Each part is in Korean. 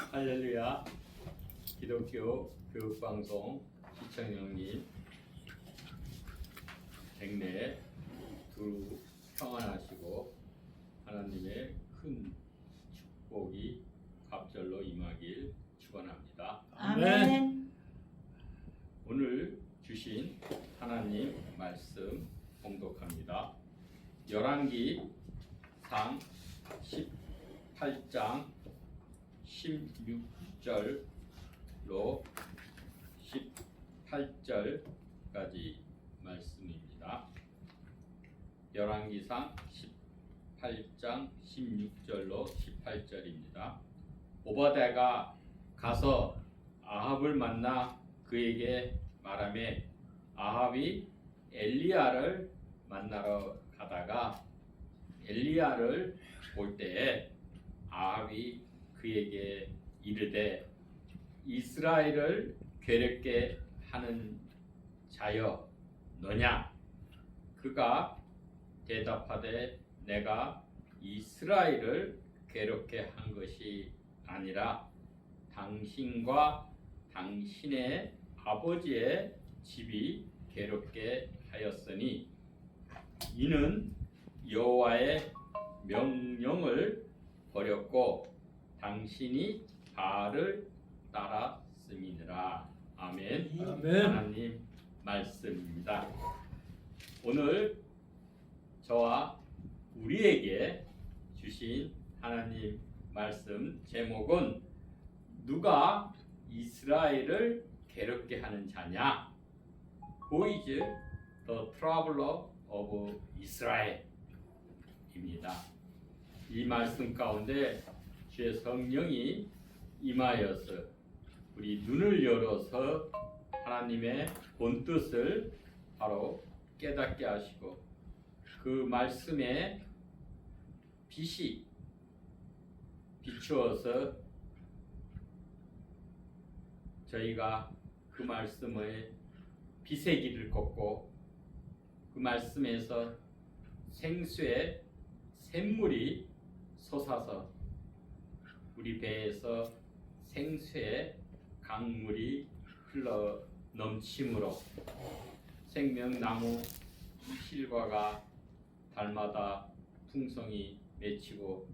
할렐루야. 기독교 교육방송 시청령님 백내 두루 평안하시고 하나님의 큰 축복이 갑절로 임하길 축원합니다. 아멘. 오늘 주신 하나님 말씀 봉독합니다. 열왕기상 18장 16절로 18절까지 말씀입니다. 열왕기상 18장 16절로 18절입니다. 오바댜가 가서 아합을 만나 그에게 말하며 아합이 엘리야를 만나러 가다가 엘리야를 볼 때에 아합이 그에게 이르되 이스라엘을 괴롭게 하는 자여 너냐? 그가 대답하되 내가 이스라엘을 괴롭게 한 것이 아니라 당신과 당신의 아버지의 집이 괴롭게 하였으니 이는 여호와의 명령을 버렸고 당신이 바알을 따랐음이니라. 아멘. 아멘. 하나님 말씀입니다. 오늘 저와 우리에게 주신 하나님 말씀 제목은 누가 이스라엘을 괴롭게 하는 자냐? Who is the troubler of Israel? 입니다. 이 말씀 가운데 주의 성령이 임하여서 우리 눈을 열어서 하나님의 본뜻을 바로 깨닫게 하시고 그 말씀에 빛이 비추어서 저희가 그 말씀의 빛의 길을 걷고 그 말씀에서 생수의 샘물이 솟아서 우리 배에서 생수의 강물이 흘러 넘침으로 생명나무 실과가 달마다 풍성이 맺히고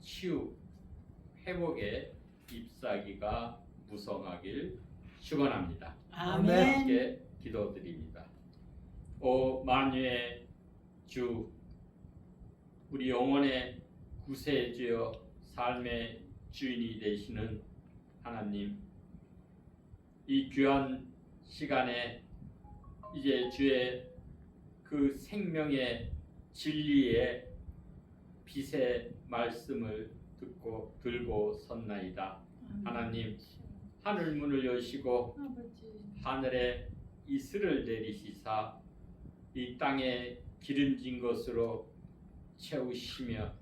치유, 회복의 잎사귀가 무성하길 축원합니다. 아멘. 함께 기도드립니다. 오 만유의 주, 우리 영혼의 구세주여 삶의 주인이 되시는 하나님, 이 귀한 시간에 이제 주의 그 생명의 진리의 빛의 말씀을 들고 섰나이다. 하나님, 하늘 문을 여시고 하늘에 이슬을 내리시사 이 땅에 기름진 것으로 채우시며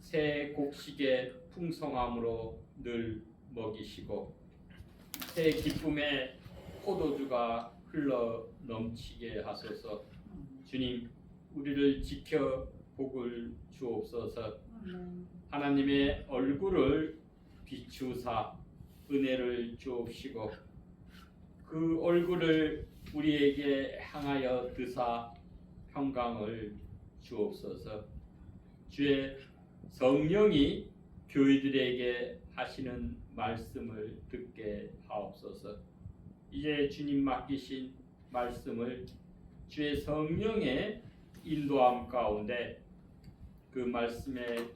새 곡식의 풍성함으로 늘 먹이시고 새 기쁨의 포도주가 흘러 넘치게 하소서. 주님, 우리를 지켜 복을 주옵소서. 하나님의 얼굴을 비추사 은혜를 주옵시고 그 얼굴을 우리에게 향하여 드사 평강을 주옵소서. 주의 성령이 교회들에게 하시는 말씀을 듣게 하옵소서. 이제 주님 맡기신 말씀을 주의 성령의 인도함 가운데 그 말씀의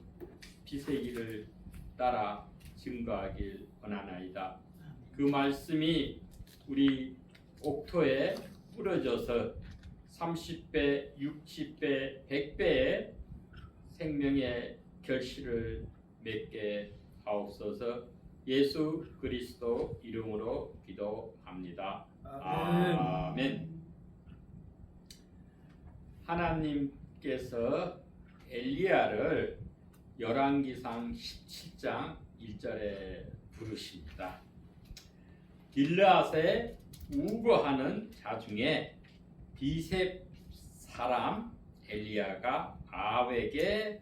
빛의 길을 따라 증거하길 원하나이다. 그 말씀이 우리 옥토에 뿌려져서 30배, 60배, 100배의 생명의 결실을 맺게 하옵소서. 예수 그리스도 이름으로 기도합니다. 아멘. 하나님께서 엘리야를 열왕기상 17장 1절에 부르십니다. 길르앗에 우거하는 자 중에 비셉 사람 엘리야가 아합에게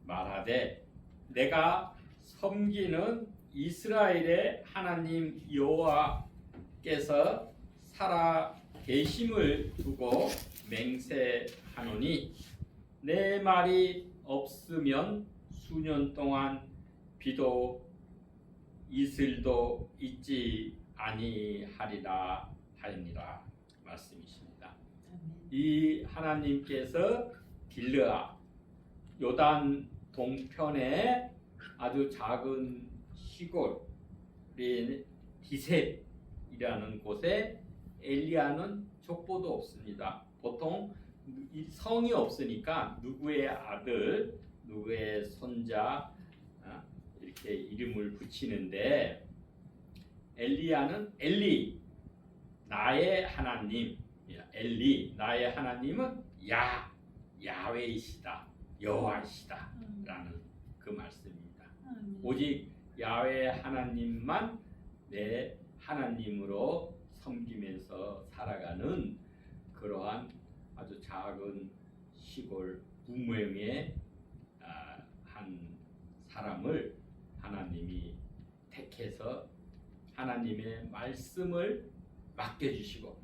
말하되 내가 섬기는 이스라엘의 하나님 여호와께서 살아 계심을 두고 맹세하노니 내 말이 없으면 수년 동안 비도 이슬도 있지 아니하리라 하니라 말씀이십니다. 이 하나님께서 길르앗 요단 동편에 아주 작은 시골인 디셉이라는 곳에 엘리야는 족보도 없습니다. 보통 이 성이 없으니까 누구의 아들, 누구의 손자 이렇게 이름을 붙이는데 엘리야는 엘리 나의 하나님, 엘리 나의 하나님은 야훼이시다, 여호와이시다라는 그 말씀입니다. 오직 야훼 하나님만 내 하나님으로 섬기면서 살아가는 그러한 아주 작은 시골 무명의 한 사람을 하나님이 택해서 하나님의 말씀을 맡겨주시고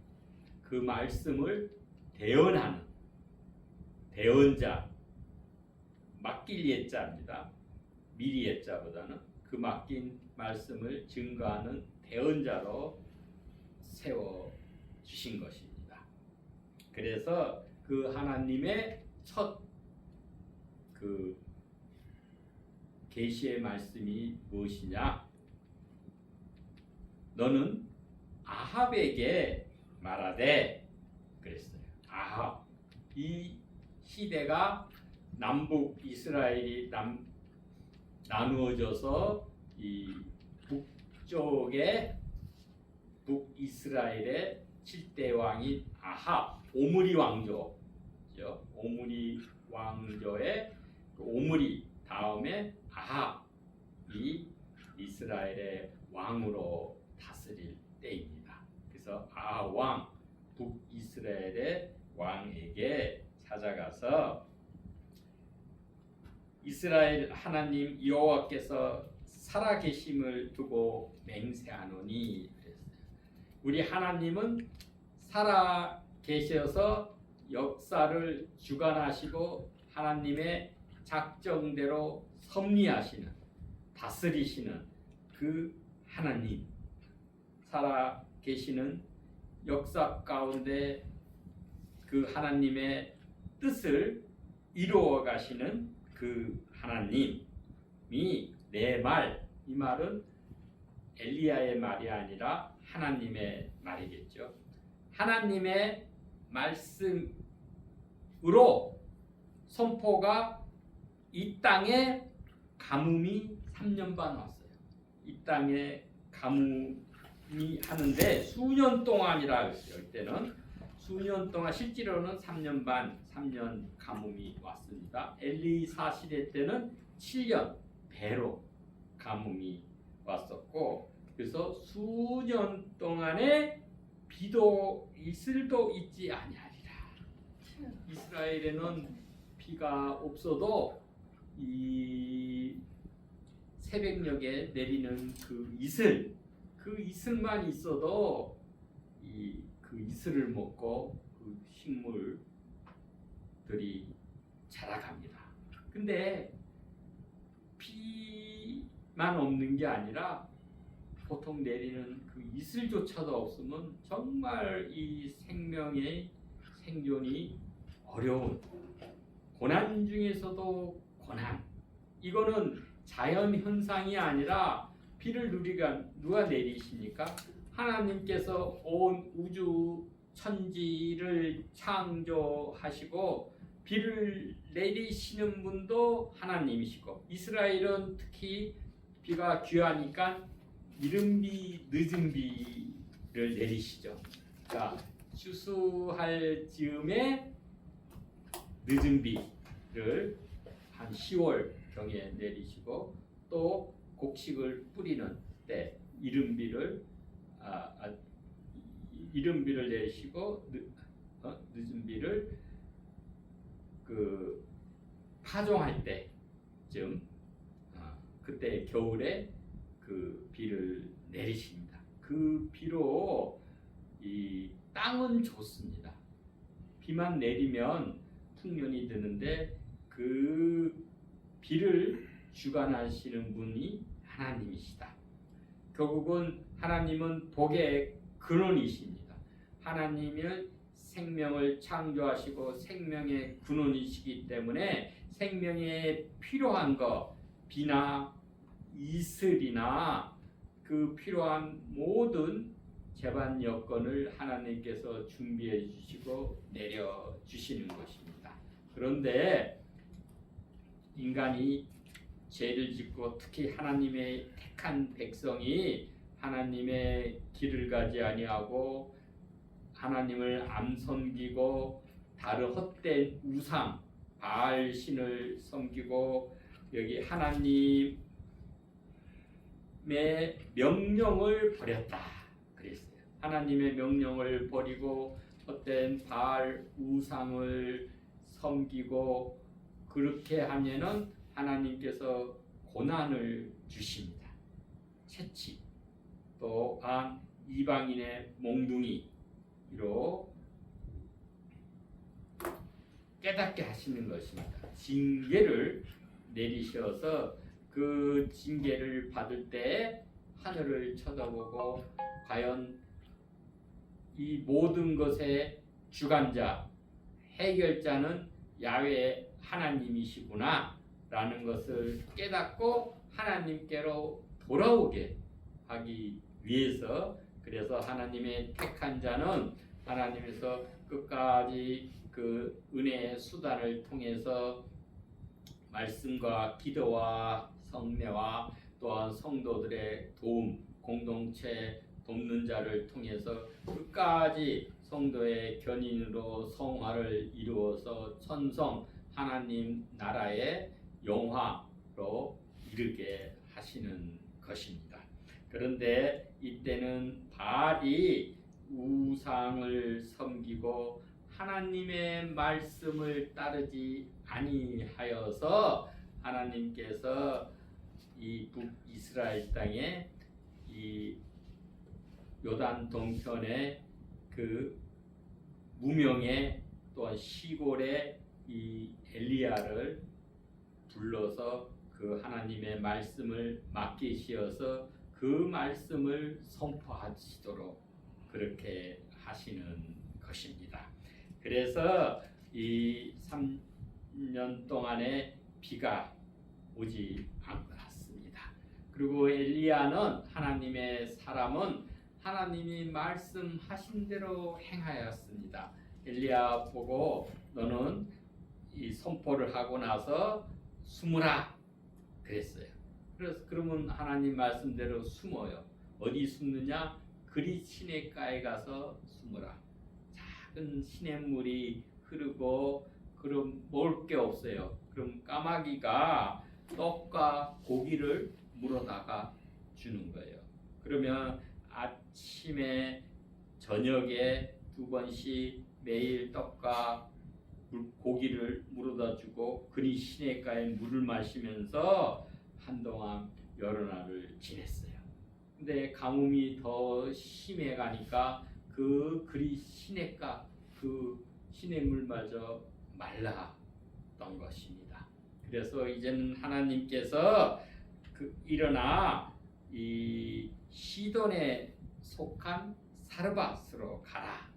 그 말씀을 대언하는 대언자, 맡길 예자입니다. 미리 예자보다는 그 맡긴 말씀을 증거하는 대언자로 세워주신 것입니다. 그래서 그 하나님의 첫 그 계시의 말씀이 무엇이냐? 너는 아합에게 말하되 그랬어요. 아합, 이 시대가 남북 이스라엘이 나누어져서 이 북쪽에 북이스라엘의 7대 왕인 아합, 오므리 왕조죠. 오므리 왕조의 그 오므리 다음에 아합이 이스라엘의 왕으로 다스릴 때입니다. 그래서 아합 왕, 북이스라엘의 왕에게 찾아가서 이스라엘 하나님 여호와께서 살아계심을 두고 맹세하노니 그랬어요. 우리 하나님은 살아계셔서 역사를 주관하시고 하나님의 작정대로 섭리하시는 다스리시는 그 하나님, 살아계시는 역사 가운데 그 하나님의 뜻을 이루어 가시는 그 하나님이 내 말, 이 말은 엘리야의 말이 아니라 하나님의 말이겠죠. 하나님의 말씀으로 선포가 이 땅에 가뭄이 3년 반 왔어요. 이 땅에 가뭄이 하는데 수년 동안이라 했어요. 이때는 수년 동안 실제로는 3년 반, 3년 가뭄이 왔습니다. 엘리사 시대 때는 7년 배로 가뭄이 왔었고 그래서 수년 동안에 비도 이슬도 있지 아니하리라. 이스라엘에는 비가 없어도 이 새벽녘에 내리는 그 이슬만 있어도 그 이슬을 먹고 그 식물들이 자라갑니다. 근데 비만 없는 게 아니라 보통 내리는 그 이슬조차도 없으면 정말 이 생명의 생존이 어려운 고난 중에서도 고난. 이거는 자연 현상이 아니라 비를 누가 내리십니까? 하나님께서 온 우주 천지를 창조하시고 비를 내리시는 분도 하나님이시고 이스라엘은 특히 비가 귀하니까 이른 비, 늦은 비를 내리시죠. 자, 추수할 즈음에 늦은 비를 한 10월 경에 내리시고 또 곡식을 뿌리는 때 이른 비를 내리시고 늦은 비를 그 파종할 때쯤 그때 겨울에 그 그 비를 내리십니다. 그 비로 이 땅은 좋습니다. 비만 내리면 풍년이 드는데 그 비를 주관하시는 분이 하나님이시다. 결국은 하나님은 복의 근원이십니다. 하나님은 생명을 창조하시고 생명의 근원이시기 때문에 생명에 필요한 것, 비나 이슬이나 그 필요한 모든 재반 여건을 하나님께서 준비해 주시고 내려 주시는 것입니다. 그런데 인간이 죄를 짓고 특히 하나님의 택한 백성이 하나님의 길을 가지 아니하고 하나님을 안 섬기고 다른 헛된 우상 바알 신을 섬기고 여기 하나님의 명령을 버렸다 그랬어요. 하나님의 명령을 버리고 헛된 바알 우상을 섬기고 그렇게 하면은 하나님께서 고난을 주십니다. 채찍 또한 이방인의 몽둥이로 깨닫게 하시는 것입니다. 징계를 내리셔서 그 징계를 받을 때 하늘을 쳐다보고 과연 이 모든 것의 주관자, 해결자는 야훼 하나님이시구나 라는 것을 깨닫고 하나님께로 돌아오게 하기 위해서 그래서 하나님의 택한 자는 하나님에서 끝까지 그 은혜의 수단을 통해서 말씀과 기도와 성례와 또한 성도들의 도움, 공동체 돕는 자를 통해서 끝까지 성도의 견인으로 성화를 이루어서 천성 하나님 나라의 영화로 이르게 하시는 것입니다. 그런데 이때는 바알이 우상을 섬기고 하나님의 말씀을 따르지 아니하여서 하나님께서 이 북이스라엘 땅에 이 요단 동편의 그 무명의 또한 시골의 이 엘리야를 불러서 그 하나님의 말씀을 맡기시어서 그 말씀을 선포하시도록 그렇게 하시는 것입니다. 그래서 이 3년 동안에 비가 오지 않았습니다. 그리고 엘리야는 하나님의 사람은 하나님이 말씀하신 대로 행하였습니다. 엘리야 보고 너는 이 선포를 하고 나서 숨으라 그랬어요. 그래서 그러면 하나님 말씀대로 숨어요. 어디 숨느냐? 그리 시냇가에 가서 숨으라. 작은 시냇물이 흐르고 그럼 먹을 게 없어요. 그럼 까마귀가 떡과 고기를 물어다가 주는 거예요. 그러면 아침에 저녁에 2번씩 매일 떡과 고기를 물어다 주고 그리 시냇가에 물을 마시면서 한동안 여러 날을 지냈어요. 근데 가뭄이 더 심해 가니까 그 그리 시냇가 그 시냇물마저 말랐던 것입니다. 그래서 이제는 하나님께서 일어나 이 시돈에 속한 사르밧으로 가라.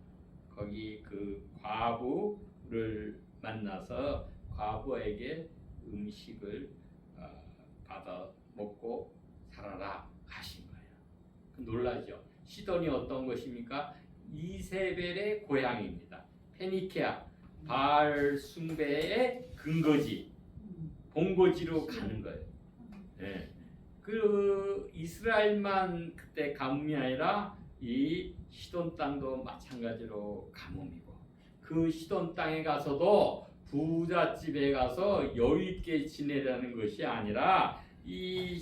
거기 그 과부를 만나서 과부에게 음식을 받아 먹고 살아라 하신 거예요. 놀라죠. 시돈이 어떤 것입니까? 이세벨의 고향입니다. 페니케아 바알 숭배의 근거지, 본거지로 가는 거예요. 네. 그 이스라엘만 그때 가뭄이 아니라 이 시돈 땅도 마찬가지로 가뭄이고 그 시돈 땅에 가서도 부잣집에 가서 여유 있게 지내라는 것이 아니라 이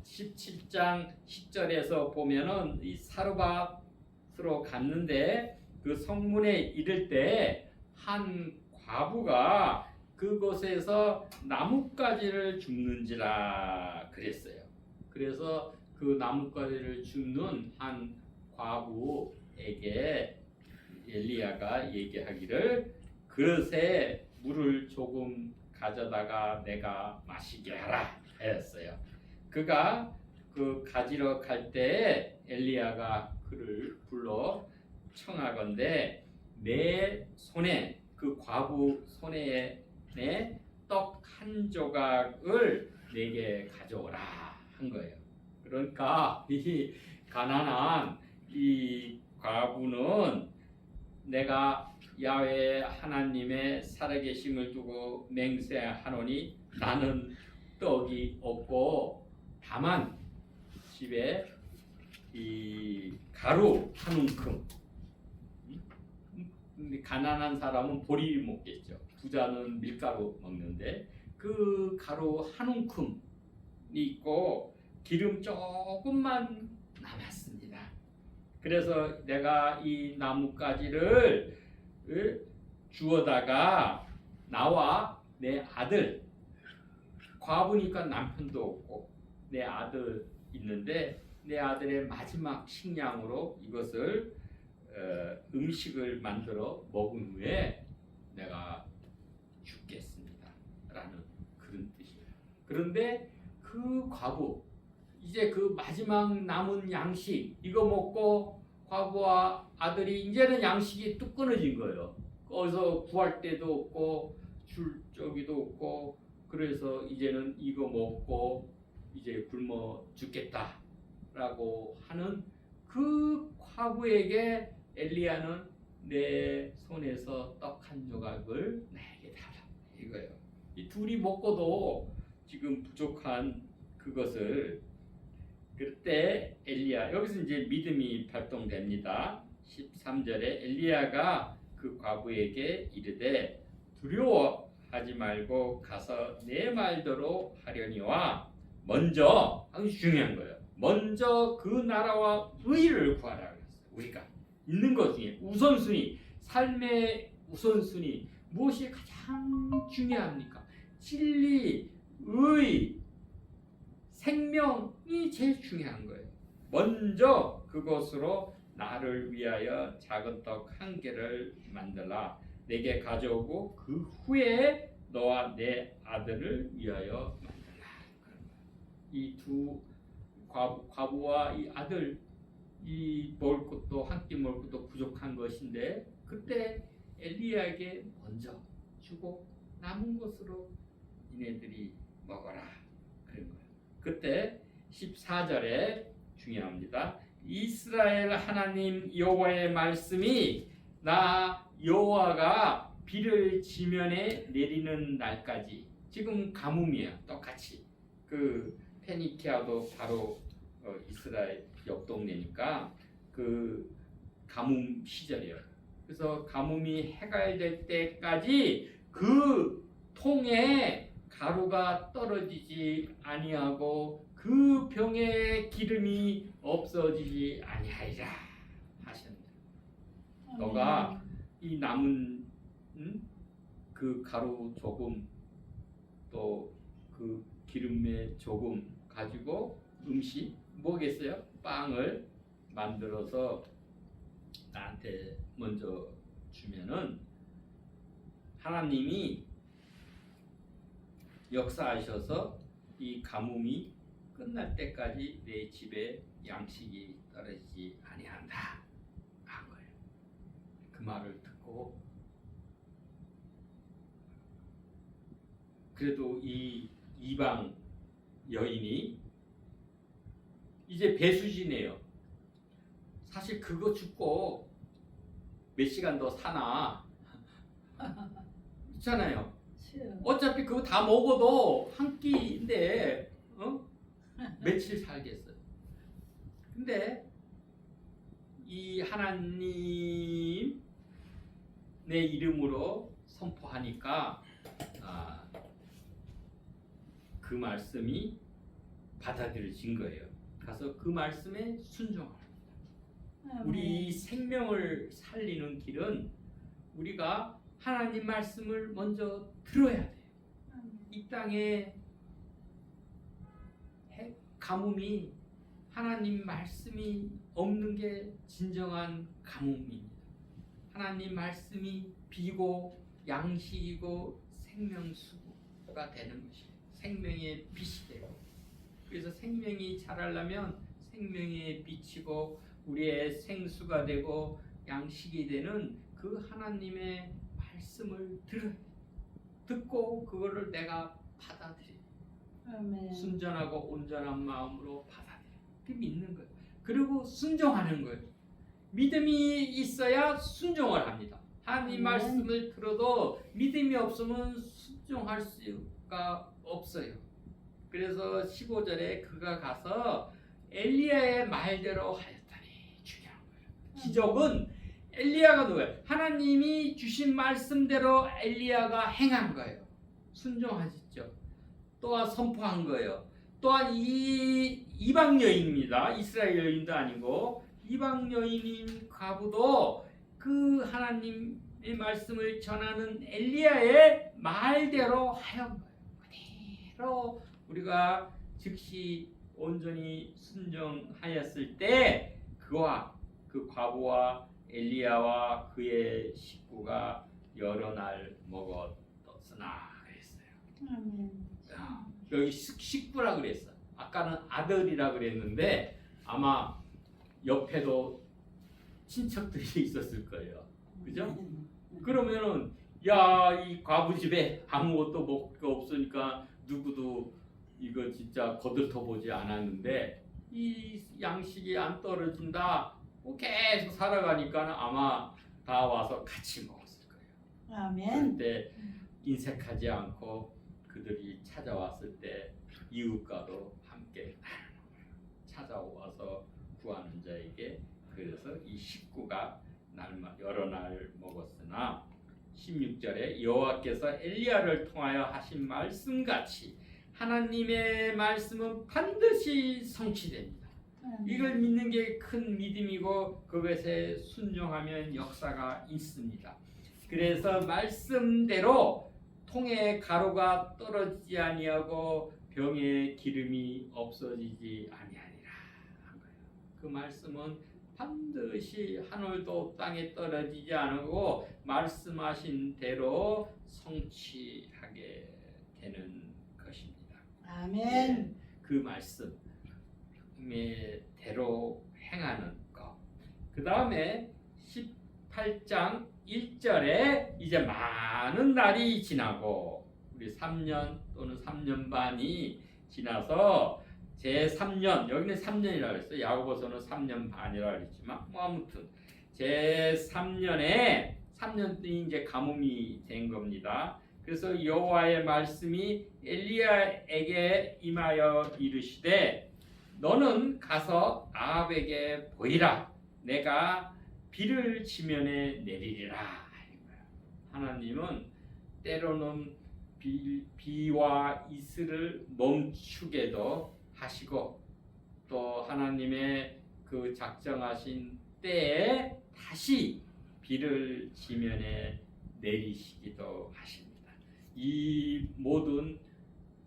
17장 10절에서 보면은 이 사르밧으로 갔는데 그 성문에 이를 때 한 과부가 그곳에서 나뭇가지를 줍는지라 그랬어요. 그래서 그 나뭇가지를 줍는 한 과부에게 엘리야가 얘기하기를 그릇에 물을 조금 가져다가 내가 마시게 하라 했어요. 그가 그 가지러 갈 때에 엘리야가 그를 불러 청하건대 내 손에 그 과부 손에 떡 한 조각을 내게 가져오라 한 거예요. 그러니까 이 가난한 이 과부는 내가 야훼 하나님의 살아계심을 두고 맹세하노니 나는 떡이 없고 다만 집에 이 가루 한 움큼. 가난한 사람은 보리를 먹겠죠. 부자는 밀가루 먹는데 그 가루 한 움큼이 있고 기름 조금만 남았습니다. 그래서 내가 이 나뭇가지를 주워다가 나와 내 아들, 과부니까 남편도 없고 내 아들 있는데 내 아들의 마지막 식량으로 이것을 음식을 만들어 먹은 후에 내가 죽겠습니다 라는 그런 뜻이에요. 그런데 그 과부 이제 그 마지막 남은 양식 이거 먹고 과부와 아들이 이제는 양식이 뚝 끊어진 거예요. 거기서 구할 데도 없고 줄 저기도 없고 그래서 이제는 이거 먹고 이제 굶어 죽겠다라고 하는 그 과부에게 엘리야는 내 손에서 떡 한 조각을 내게 달라 이거예요. 이 둘이 먹고도 지금 부족한 그것을 그때 엘리야 여기서 이제 믿음이 발동됩니다. 13절에 엘리야가 그 과부에게 이르되 두려워하지 말고 가서 내 말대로 하려니와 먼저 아주 중요한 거예요. 먼저 그 나라와 의를 구하라 그랬어요. 우리가 있는 것 중에 우선순위, 삶의 우선순위 무엇이 가장 중요합니까? 진리, 의, 생명이 제일 중요한 거예요. 먼저 그것으로 나를 위하여 작은 떡 한 개를 만들라. 내게 가져오고 그 후에 너와 내 아들을 위하여 만들라. 이 두 과부와 이 아들 이 먹을 것도 한 끼 먹을 것도 부족한 것인데 그때 엘리야에게 먼저 주고 남은 것으로 니네들이 먹어라 그런 거예요. 그때 14절에 중요합니다. 이스라엘 하나님 여호와의 말씀이 나 여호와가 비를 지면에 내리는 날까지 지금 가뭄이야. 똑같이 그 페니키아도 바로 이스라엘 옆 동네니까 그 가뭄 시절이에요. 그래서 가뭄이 해갈될 때까지 그 통에 가루가 떨어지지 아니하고 그 병에 기름이 없어지지 아니하리라 하셨네요. 너가 이 남은 그 가루 조금 또 그 기름에 조금 가지고 음식 뭐겠어요? 빵을 만들어서 나한테 먼저 주면은 하나님이 역사하셔서 이 가뭄이 끝날 때까지 내 집에 양식이 떨어지지 아니한다 한 거예요. 그 말을 듣고 그래도 이 이방 여인이 이제 배수진이에요. 사실 그거 죽고 몇 시간 더 사나 있잖아요. 어차피 그거 다 먹어도 한 끼인데 며칠 살겠어요. 근데 이 하나님의 이름으로 선포하니까 그 말씀이 받아들여진 거예요. 가서 그 말씀에 순종합니다. 우리 생명을 살리는 길은 우리가 하나님 말씀을 먼저 들어야 돼요. 이 땅에 가뭄이 하나님 말씀이 없는 게 진정한 가뭄입니다. 하나님 말씀이 비고 양식이고 생명수가 되는 것이에요. 생명의 빛이 되고, 그래서 생명이 자라려면 생명의 빛이고 우리의 생수가 되고 양식이 되는 그 하나님의 말씀을 듣고 그거를 내가 받아들여요. 아멘. 순전하고 온전한 마음으로 받아들여요. 그 믿는 거예요. 그리고 순종하는 거예요. 믿음이 있어야 순종을 합니다. 하나님 말씀을 들어도 믿음이 없으면 순종할 수가 없어요. 그래서 15절에 그가 가서 엘리야의 말대로 하였다니 중요한 거예요. 기적은 엘리야가 누구예요? 하나님이 주신 말씀대로 엘리야가 행한 거예요. 순종하셨죠. 또한 선포한 거예요. 또한 이 이방 여인입니다. 이스라엘 여인도 아니고 이방 여인인 과부도 그 하나님의 말씀을 전하는 엘리야의 말대로 하였 거예요. 그대로 우리가 즉시 온전히 순종하였을 때 그와 그 과부와 엘리야와 그의 식구가 여러 날 먹었으나 그랬어요. 아멘. 여기 식구라 그랬어. 아까는 아들이라 그랬는데 아마 옆에도 친척들이 있었을 거예요. 그죠? 그러면은 야, 이 과부 집에 아무것도 먹을 거 없으니까 누구도 이거 진짜 거들떠 보지 않았는데 이 양식이 안 떨어진다. 계속 살아가니까 아마 다 와서 같이 먹었을 거예요. 아멘. 그때 인색하지 않고 그들이 찾아왔을 때 이웃과도 함께 찾아와서 구하는 자에게, 그래서 이 식구가 여러 날 먹었으나 16절에 여호와께서 엘리야를 통하여 하신 말씀같이 하나님의 말씀은 반드시 성취됩니다. 이걸 믿는 게 큰 믿음이고 그것에 순종하면 역사가 있습니다. 그래서 말씀대로 통에 가루가 떨어지지 아니하고 병에 기름이 없어지지 아니하니라 한 거예요. 그 말씀은 반드시 한 올도 땅에 떨어지지 않고 말씀하신 대로 성취하게 되는 것입니다. 아멘. 그 말씀의 대로 행하는 것. 그 다음에 18장 1절에 이제 많은 날이 지나고 우리 3년 또는 3년 반이 지나서 제3년, 여기는 3년이라고 했어요. 야고보서는 3년 반이라고 했지만 뭐 아무튼 제3년에 3년이 이제 가뭄이 된 겁니다. 그래서 여호와의 말씀이 엘리야에게 임하여 이르시되 너는 가서 아합에게 보이라. 내가 비를 지면에 내리리라. 하나님은 때로는 비와 이슬을 멈추게도 하시고 또 하나님의 그 작정하신 때에 다시 비를 지면에 내리시기도 하십니다. 이 모든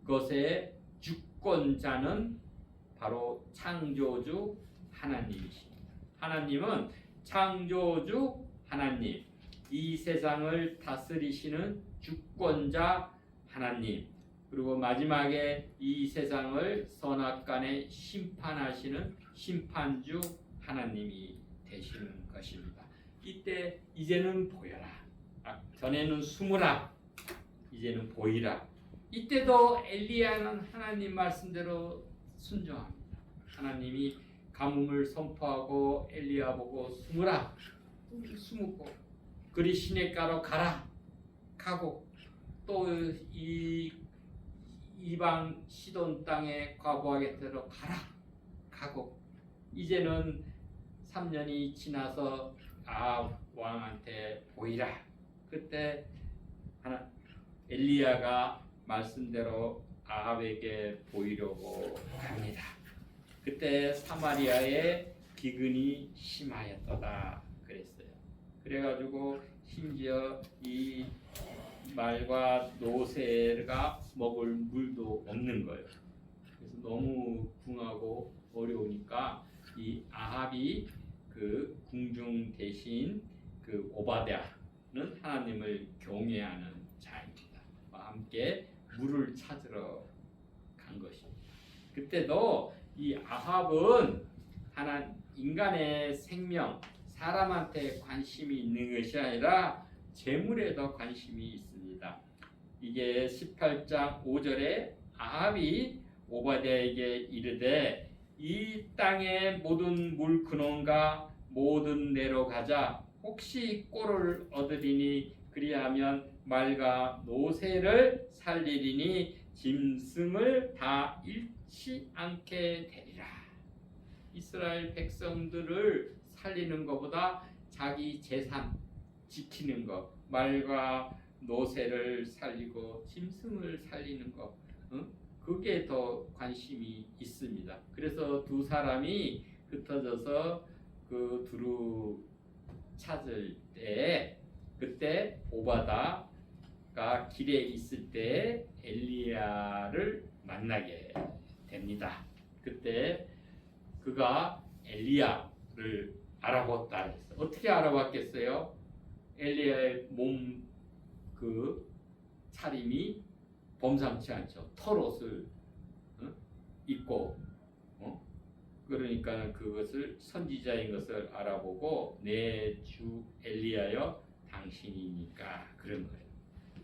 것의 주권자는 바로 창조주 하나님이십니다. 하나님은 창조주 하나님, 이 세상을 다스리시는 주권자 하나님, 그리고 마지막에 이 세상을 선악간에 심판하시는 심판주 하나님이 되시는 것입니다. 이때 이제는 보여라. 전에는 숨으라. 이제는 보이라. 이때도 엘리야는 하나님 말씀대로 순종합니다. 하나님이 가뭄을 선포하고 엘리야 보고 숨으라. 숨고 그리 시냇가로 가라. 가고 또 이 이방 시돈 땅에 과부하게대로 가라. 가고 이제는 3년이 지나서 아합 왕한테 보이라. 그때 엘리야가 말씀대로 아합에게 보이려고 합니다. 그때 사마리아에 기근이 심하였도다 그랬어요. 그래가지고 심지어 이 말과 노새가 먹을 물도 없는 거예요. 그래서 너무 궁하고 어려우니까 이 아합이 그 궁중 대신 그 오바댜는 하나님을 경외하는 자입니다. 함께 물을 찾으러 간 것입니다. 그때도 이 아합은 인간의 생명, 사람한테 관심이 있는 것이 아니라 재물에도 관심이 있습니다. 이게 18장 5절에 아합이 오바댜에게 이르되 이 땅의 모든 물 근원과 모든 내로 가자. 혹시 꼴을 얻으리니 그리하면 말과 노새를 살리리니 짐승을 다 잃지 않게 되리라. 이스라엘 백성들을 살리는 것보다 자기 재산 지키는 것, 말과 노새를 살리고 짐승을 살리는 것, 그게 더 관심이 있습니다. 그래서 두 사람이 흩어져서 그 두루 찾을 때, 그때 오바다가 길에 있을 때 엘리야를 만나게 됩니다. 그때 그가 엘리야를 알아봤다 했어. 어떻게 알아봤겠어요? 엘리야의 몸 그 차림이 범상치 않죠. 털옷을 입고, 그러니까 그것을 선지자인 것을 알아보고 내 주 엘리야여 당신이니까 그런 거예요.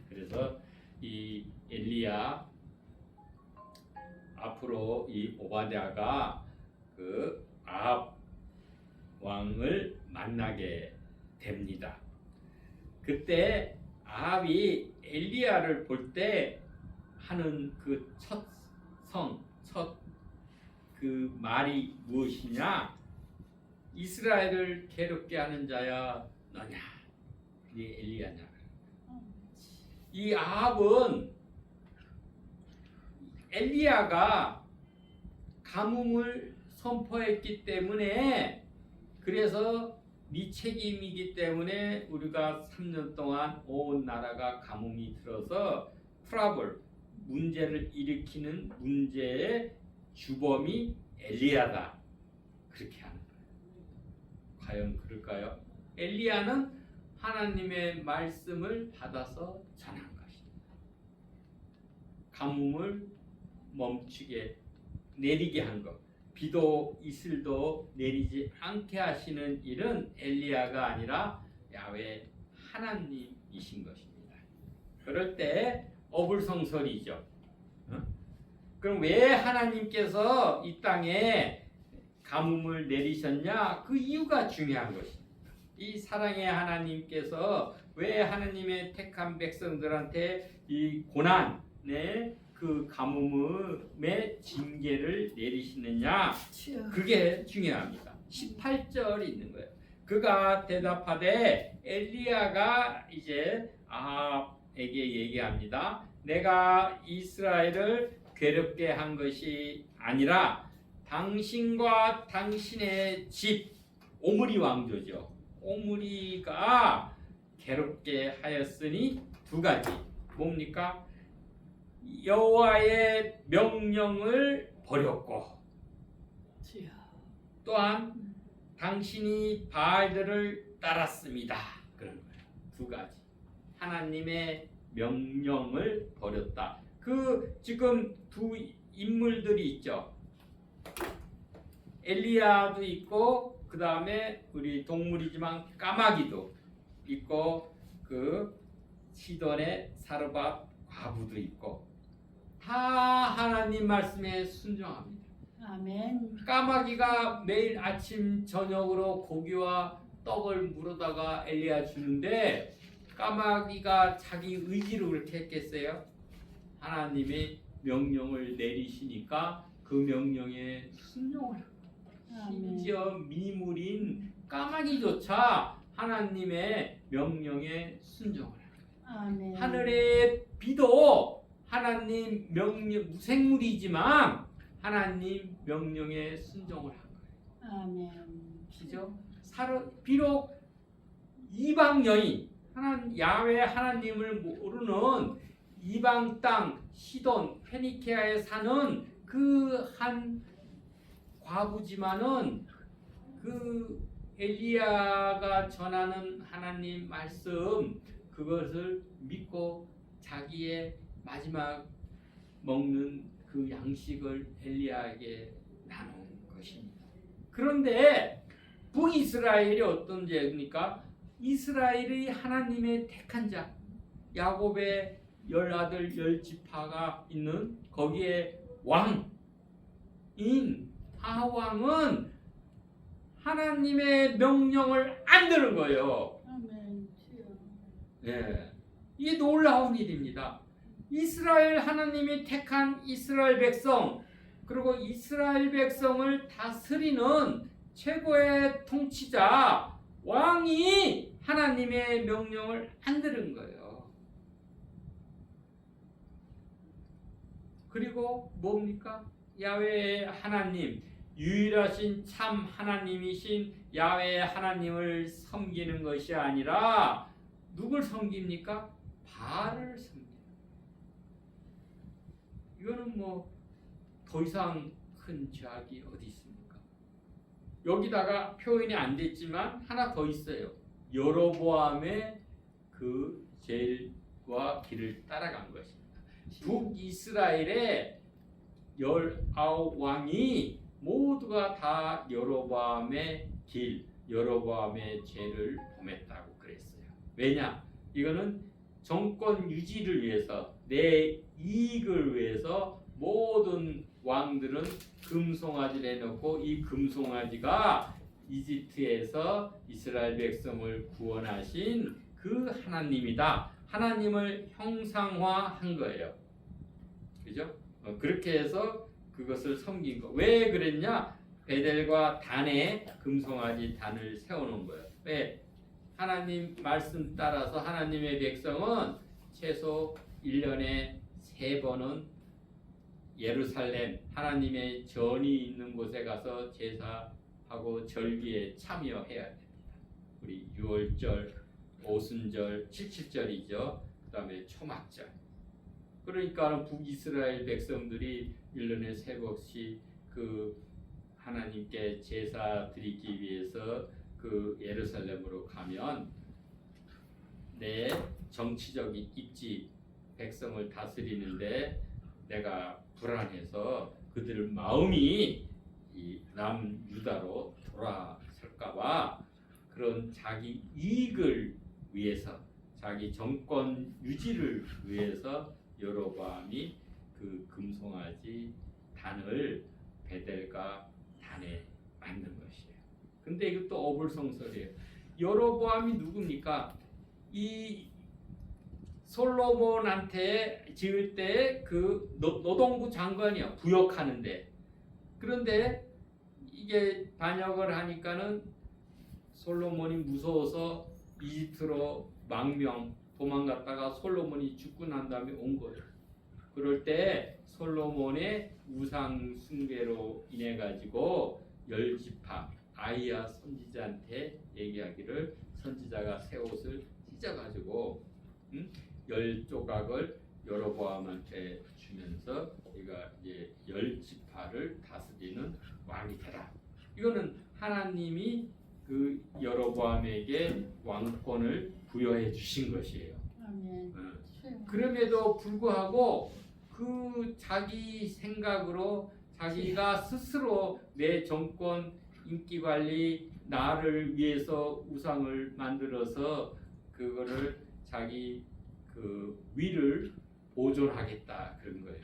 그래서 이 엘리야 앞으로 이 오바댜가 그 아합 왕을 만나게 됩니다. 그때 아합이 엘리야를 볼 때 하는 그 첫 그 말이 무엇이냐? 이스라엘을 괴롭게 하는 자야 너냐? 그게 엘리야냐? 이 아합은 엘리야가 가뭄을 선포했기 때문에, 그래서 네 책임이기 때문에 우리가 3년 동안 온 나라가 가뭄이 들어서 트러블, 문제를 일으키는 문제의 주범이 엘리야다. 그렇게 하는 거예요. 과연 그럴까요? 엘리야는 하나님의 말씀을 받아서 전한 것입니다. 가뭄을 멈추게 내리게 한 것, 비도 이슬도 내리지 않게 하시는 일은 엘리야가 아니라 야훼 하나님이신 것입니다. 그럴 때 어불성설이죠. 그럼 왜 하나님께서 이 땅에 가뭄을 내리셨냐? 그 이유가 중요한 것입니다. 이 사랑의 하나님께서 왜 하나님의 택한 백성들한테 이 고난의 그 가뭄의 징계를 내리시느냐? 그게 중요합니다. 18절이 있는 거예요. 그가 대답하되, 엘리야가 이제 아합에게 얘기합니다. 내가 이스라엘을 괴롭게 한 것이 아니라 당신과 당신의 집, 오므리 왕조죠. 오므리가 괴롭게 하였으니 두 가지. 뭡니까? 여호와의 명령을 버렸고, 또한 당신이 바알들을 따랐습니다. 그런 거예요. 두 가지. 하나님의 명령을 버렸다. 그 지금 두 인물들이 있죠. 엘리야도 있고, 그 다음에 우리 동물이지만 까마귀도 있고, 그 시돈의 사르밧 과부도 있고, 다 하나님 말씀에 순종합니다. 아멘. 까마귀가 매일 아침 저녁으로 고기와 떡을 물어다가 엘리야 주는데, 까마귀가 자기 의지로 그렇게 했겠어요? 하나님의 명령을 내리시니까 그 명령에 순종을 하고, 심지어 미물인 까마귀조차 하나님의 명령에 순종을 하고, 아멘. 하늘의 비도 하나님 명령, 무생물이지만 하나님 명령에 순종을 한 거예요. 아멘. 그죠? 비록 이방 여인, 야훼 하나님을 모르는 이방 땅 시돈 페니케아에 사는 그 한 과부지만은 그 엘리야가 전하는 하나님 말씀 그것을 믿고 자기의 마지막 먹는 그 양식을 엘리야에게 나눈 것입니다. 그런데 북이스라엘이 어떤 죄입니까? 이스라엘이 하나님의 택한 자, 야곱의 10아들 10지파가 있는 거기에 왕인 아왕은 하나님의 명령을 안 들은 거예요. 아멘. 네. 이 놀라운 일입니다. 이스라엘 하나님이 택한 이스라엘 백성, 그리고 이스라엘 백성을 다스리는 최고의 통치자 왕이 하나님의 명령을 안 들은 거예요. 그리고 뭡니까? 야훼의 하나님, 유일하신 참 하나님이신 야훼의 하나님을 섬기는 것이 아니라 누굴 섬깁니까? 바알을 섬깁니다. 이거는 뭐 더 이상 큰 죄악이 어디 있습니까? 여기다가 표현이 안 됐지만 하나 더 있어요. 여로보암의 그 죄와 길을 따라간 것입니다. 북이스라엘의 19왕이 모두가 다 여로보암의 길, 여로보암의 죄를 범했다고 그랬어요. 왜냐? 이거는 정권 유지를 위해서, 내 이익을 위해서 모든 왕들은 금송아지를 해놓고 이 금송아지가 이집트에서 이스라엘 백성을 구원하신 그 하나님이다. 하나님을 형상화한 거예요. 그죠? 그렇게 해서 그것을 섬긴 거. 왜 그랬냐? 베델과 단에 금송아지 단을 세워놓은 거예요. 왜? 하나님 말씀 따라서 하나님의 백성은 최소 1년에 3번은 예루살렘 하나님의 전이 있는 곳에 가서 제사하고 절기에 참여해야 됩니다. 우리 6월절, 오순절, 칠칠절이죠. 그 다음에 초막절. 그러니까 북이스라엘 백성들이 1년에 3번씩 그 하나님께 제사 드리기 위해서 그 예루살렘으로 가면 내 정치적인 입지 백성을 다스리는데 내가 불안해서 그들 마음이 이 남유다로 돌아설까봐 그런 자기 이익을 위해서, 자기 정권 유지를 위해서 여로보암이 그 금송아지 단을 베델과 단에 만든 것이에요. 근데 이것도 어불성설이에요. 여로보암이 누굽니까? 이 솔로몬한테 지을 때 그 노동부 장관이야, 부역하는데. 그런데 이게 반역을 하니까는 솔로몬이 무서워서 이집트로 망명 도망갔다가 솔로몬이 죽고 난 다음에 온 거예요. 그럴 때 솔로몬의 우상 숭배로 인해 가지고 10지파 아이야 선지자한테 얘기하기를, 선지자가 새 옷을 찢어가지고 10조각을 여로보암한테 주면서 얘가 이제 10지파를 다스리는 왕이 되라. 이거는 하나님이 그 여로보암에게 왕권을 부여해 주신 것이에요. 아멘. 그럼에도 불구하고 그 자기 생각으로 자기가 스스로 내 정권 인기 관리 나를 위해서 우상을 만들어서 그거를 자기 그 위를 보존하겠다 그런 거예요.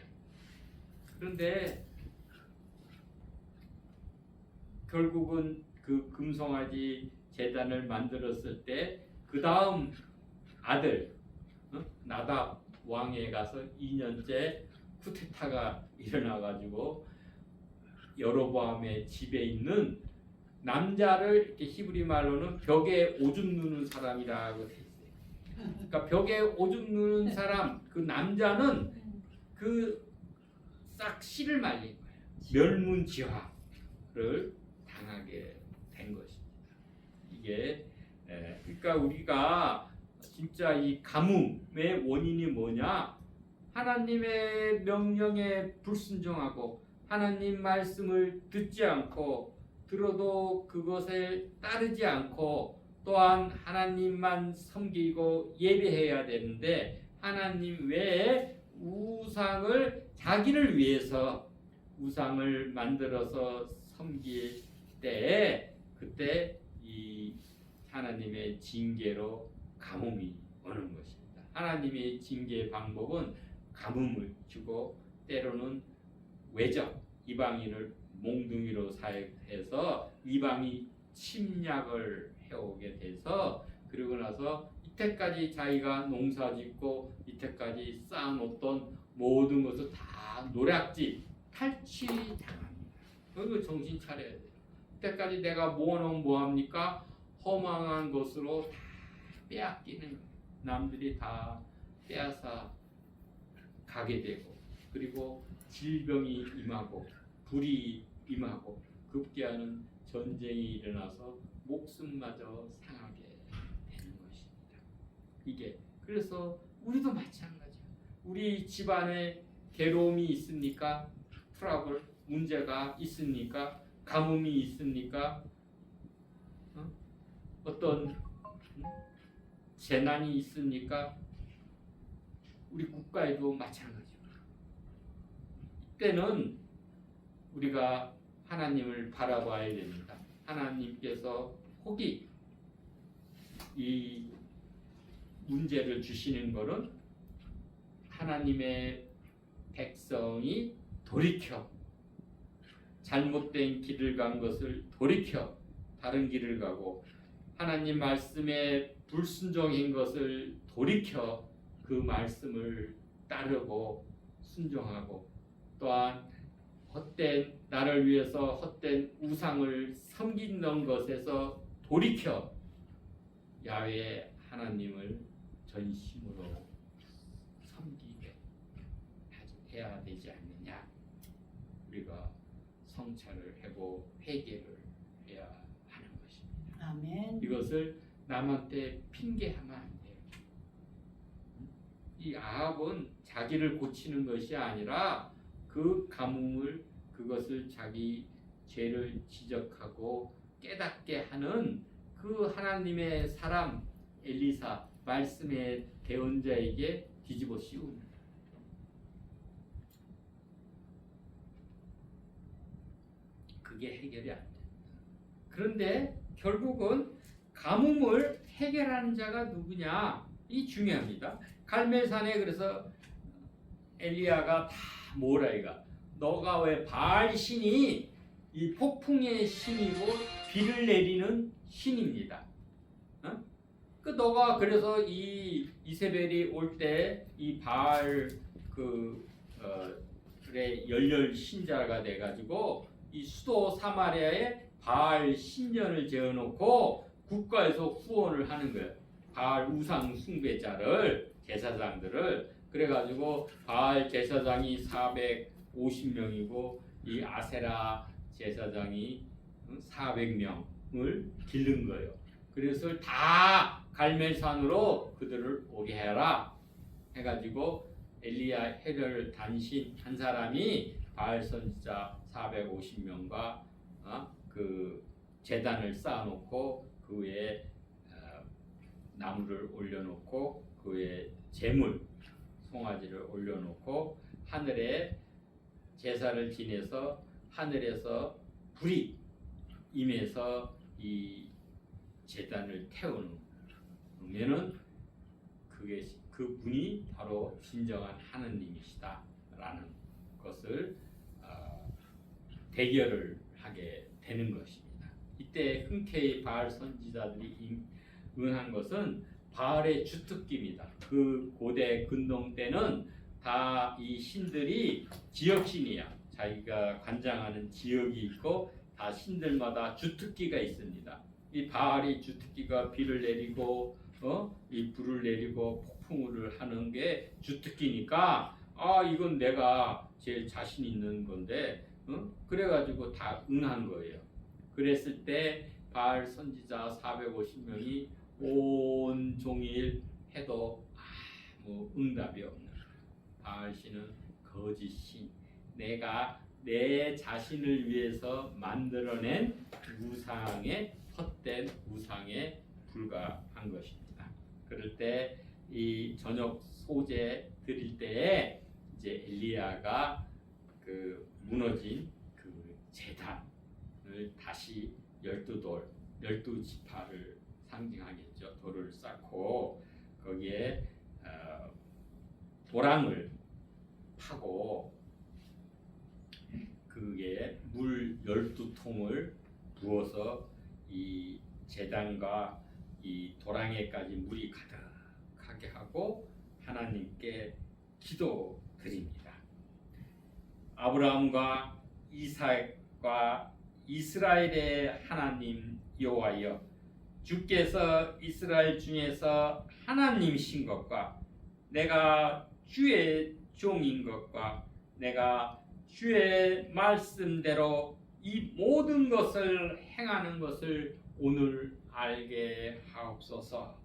그런데 결국은 그 금송아지 제단을 만들었을 때 그 다음 아들 나답 왕에 가서 2년째 쿠데타가 일어나가지고 여로보암의 집에 있는 남자를 이렇게 히브리 말로는 벽에 오줌 누는 사람이라고 돼 있어요. 그러니까 벽에 오줌 누는 사람, 그 남자는 그 싹 씨를 말린 거예요. 멸문지화를 당하게 된 것입니다. 이게 그러니까 우리가 진짜 이 가뭄의 원인이 뭐냐? 하나님의 명령에 불순종하고 하나님 말씀을 듣지 않고 들어도 그것에 따르지 않고 또한 하나님만 섬기고 예배해야 되는데 하나님 외에 우상을 자기를 위해서 우상을 만들어서 섬길 때에 그때 이 하나님의 징계로 가뭄이 오는 것입니다. 하나님의 징계 방법은 가뭄을 주고 때로는 외적 이방인을 몽둥이로 사용해서 이방이 침략을 해오게 돼서 그리고 나서 이때까지 자기가 농사짓고 이때까지 쌓아놓던 모든 것을 다 노략질 탈취당합니다. 그거 정신 차려야 돼요. 이때까지 내가 모아놓은 뭐합니까? 허망한 것으로 다 빼앗기는 거예요. 남들이 다 빼앗아 가게 되고 그리고 질병이 임하고 불이 임하고 급기야는 전쟁이 일어나서 목숨마저 상하게 되는 것입니다. 이게 그래서 우리도 마찬가지예요. 우리 집안에 괴로움이 있습니까? 트러블, 문제가 있습니까? 가뭄이 있습니까? 어떤 재난이 있습니까? 우리 국가에도 마찬가지입니다. 이때는 우리가 하나님을 바라봐야 됩니다. 하나님께서 혹이 이 문제를 주시는 것은 하나님의 백성이 돌이켜 잘못된 길을 간 것을 돌이켜 다른 길을 가고 하나님 말씀에 불순종인 것을 돌이켜 그 말씀을 따르고 순종하고 또한 헛된 나를 위해서 헛된 우상을 섬기는 것에서 돌이켜 야훼 하나님을 전심으로 섬기게 해야 되지 않느냐. 우리가 성찰을 하고 회개를 해야 하는 것입니다. 아멘. 이것을 남한테 핑계하면 안 돼요. 이 아합은 자기를 고치는 것이 아니라 그 가뭄을 그것을 자기 죄를 지적하고 깨닫게 하는 그 하나님의 사람 엘리사 말씀의 대언자에게 뒤집어 씌웁니다. 그게 해결이 안 됩니다. 그런데 결국은 가뭄을 해결하는 자가 누구냐? 이 중요합니다. 갈멜산에 그래서 엘리야가 다 뭐라 이가 너가 왜 바알 신이 이 폭풍의 신이고 비를 내리는 신입니다. 그 너가 그래서 이 이세벨이 올 때 이 바알 그의 열렬 신자가 돼 가지고 이 수도 사마리아에 바알 신전을 지어놓고 국가에서 후원을 하는 거예요. 바알 우상 숭배자를 제사장들을 그래가지고 바알 제사장이 450명이고 이 아세라 제사장이 400명을 기른 거예요. 그래서 다 갈멜산으로 그들을 오게 해라 해가지고 엘리야 해를 단신 한 사람이 바알 선지자 450명과 그 제단을 쌓아놓고 그 위에 나무를 올려놓고 그 위에 제물 송아지를 올려놓고 하늘에 제사를 지내서 하늘에서 불이 임해서 이 제단을 태우면은 그게 그 분이 바로 진정한 하느님이시다라는 것을 대결을 하게 되는 것입니다. 이때 흔쾌히 바알 선지자들이 응한 것은 바알의 주특기입니다. 그 고대 근동 때는 다 이 신들이 지역신이야. 자기가 관장하는 지역이 있고 다 신들마다 주특기가 있습니다. 이 바알이 주특기가 비를 내리고 이 불을 내리고 폭풍을 하는 게 주특기니까 이건 내가 제일 자신 있는 건데 그래가지고 다 응한 거예요. 그랬을 때 바알 선지자 450명이 온 종일 해도 아무 응답이 없는 바알 신은 거짓신 내가 내 자신을 위해서 만들어낸 우상의 헛된 우상에 불과한 것입니다. 그럴 때 이 저녁 소재 드릴 때에 이제 엘리야가 그 무너진 그 제단을 다시 12돌, 12지파를 상징하겠죠. 돌을 쌓고 거기에 도랑을 파고 그게 물 12통을 부어서 이 제단과 이 도랑에까지 물이 가득하게 하고 하나님께 기도드립니다. 아브라함과 이삭과 이스라엘의 하나님 여호와여, 주께서 이스라엘 중에서 하나님이신 것과 내가 주의 종인 것과 내가 주의 말씀대로 이 모든 것을 행하는 것을 오늘 알게 하옵소서.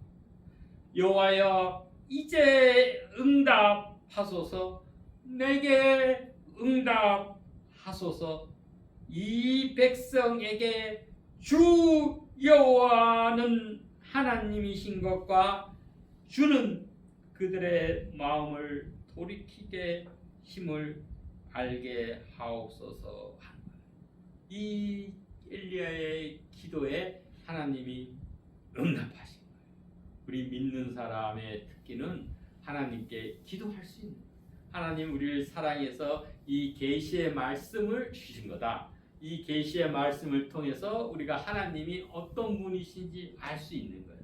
여호와여, 이제 응답하소서. 내게 응답하소서. 이 백성에게 주 여호와는 하나님이신 것과 주는 그들의 마음을 돌이키게 힘을 알게 하옵소서. 이 엘리야의 기도에 하나님이 응답하신 거예요. 우리 믿는 사람의 특기는 하나님께 기도할 수 있는 거예요. 하나님 우리를 사랑해서 이 계시의 말씀을 주신 거다. 이 계시의 말씀을 통해서 우리가 하나님이 어떤 분이신지 알 수 있는 거예요.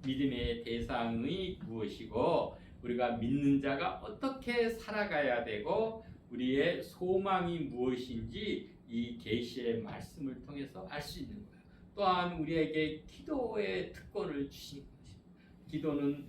믿음의 대상이 무엇이고 우리가 믿는 자가 어떻게 살아가야 되고 우리의 소망이 무엇인지 이 계시의 말씀을 통해서 알 수 있는 거예요. 또한 우리에게 기도의 특권을 주신 것입니다. 기도는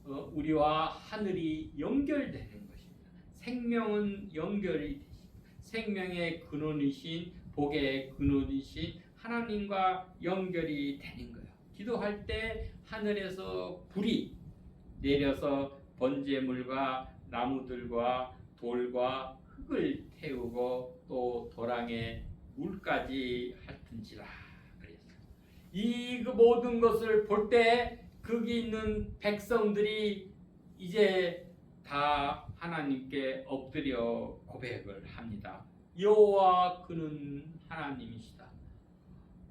우리와 하늘이 연결되는 것입니다. 생명은 연결이 되십니다. 생명의 근원이신 복의 근원이신 하나님과 연결이 되는 거예요. 기도할 때 하늘에서 불이 내려서 번제물과 나무들과 돌과 흙을 태우고 또 도랑에 물까지 핥은지라 그랬어요. 이 그 모든 것을 볼 때 거기 있는 백성들이 이제 다 하나님께 엎드려 고백을 합니다. 여호와 그는 하나님이시다.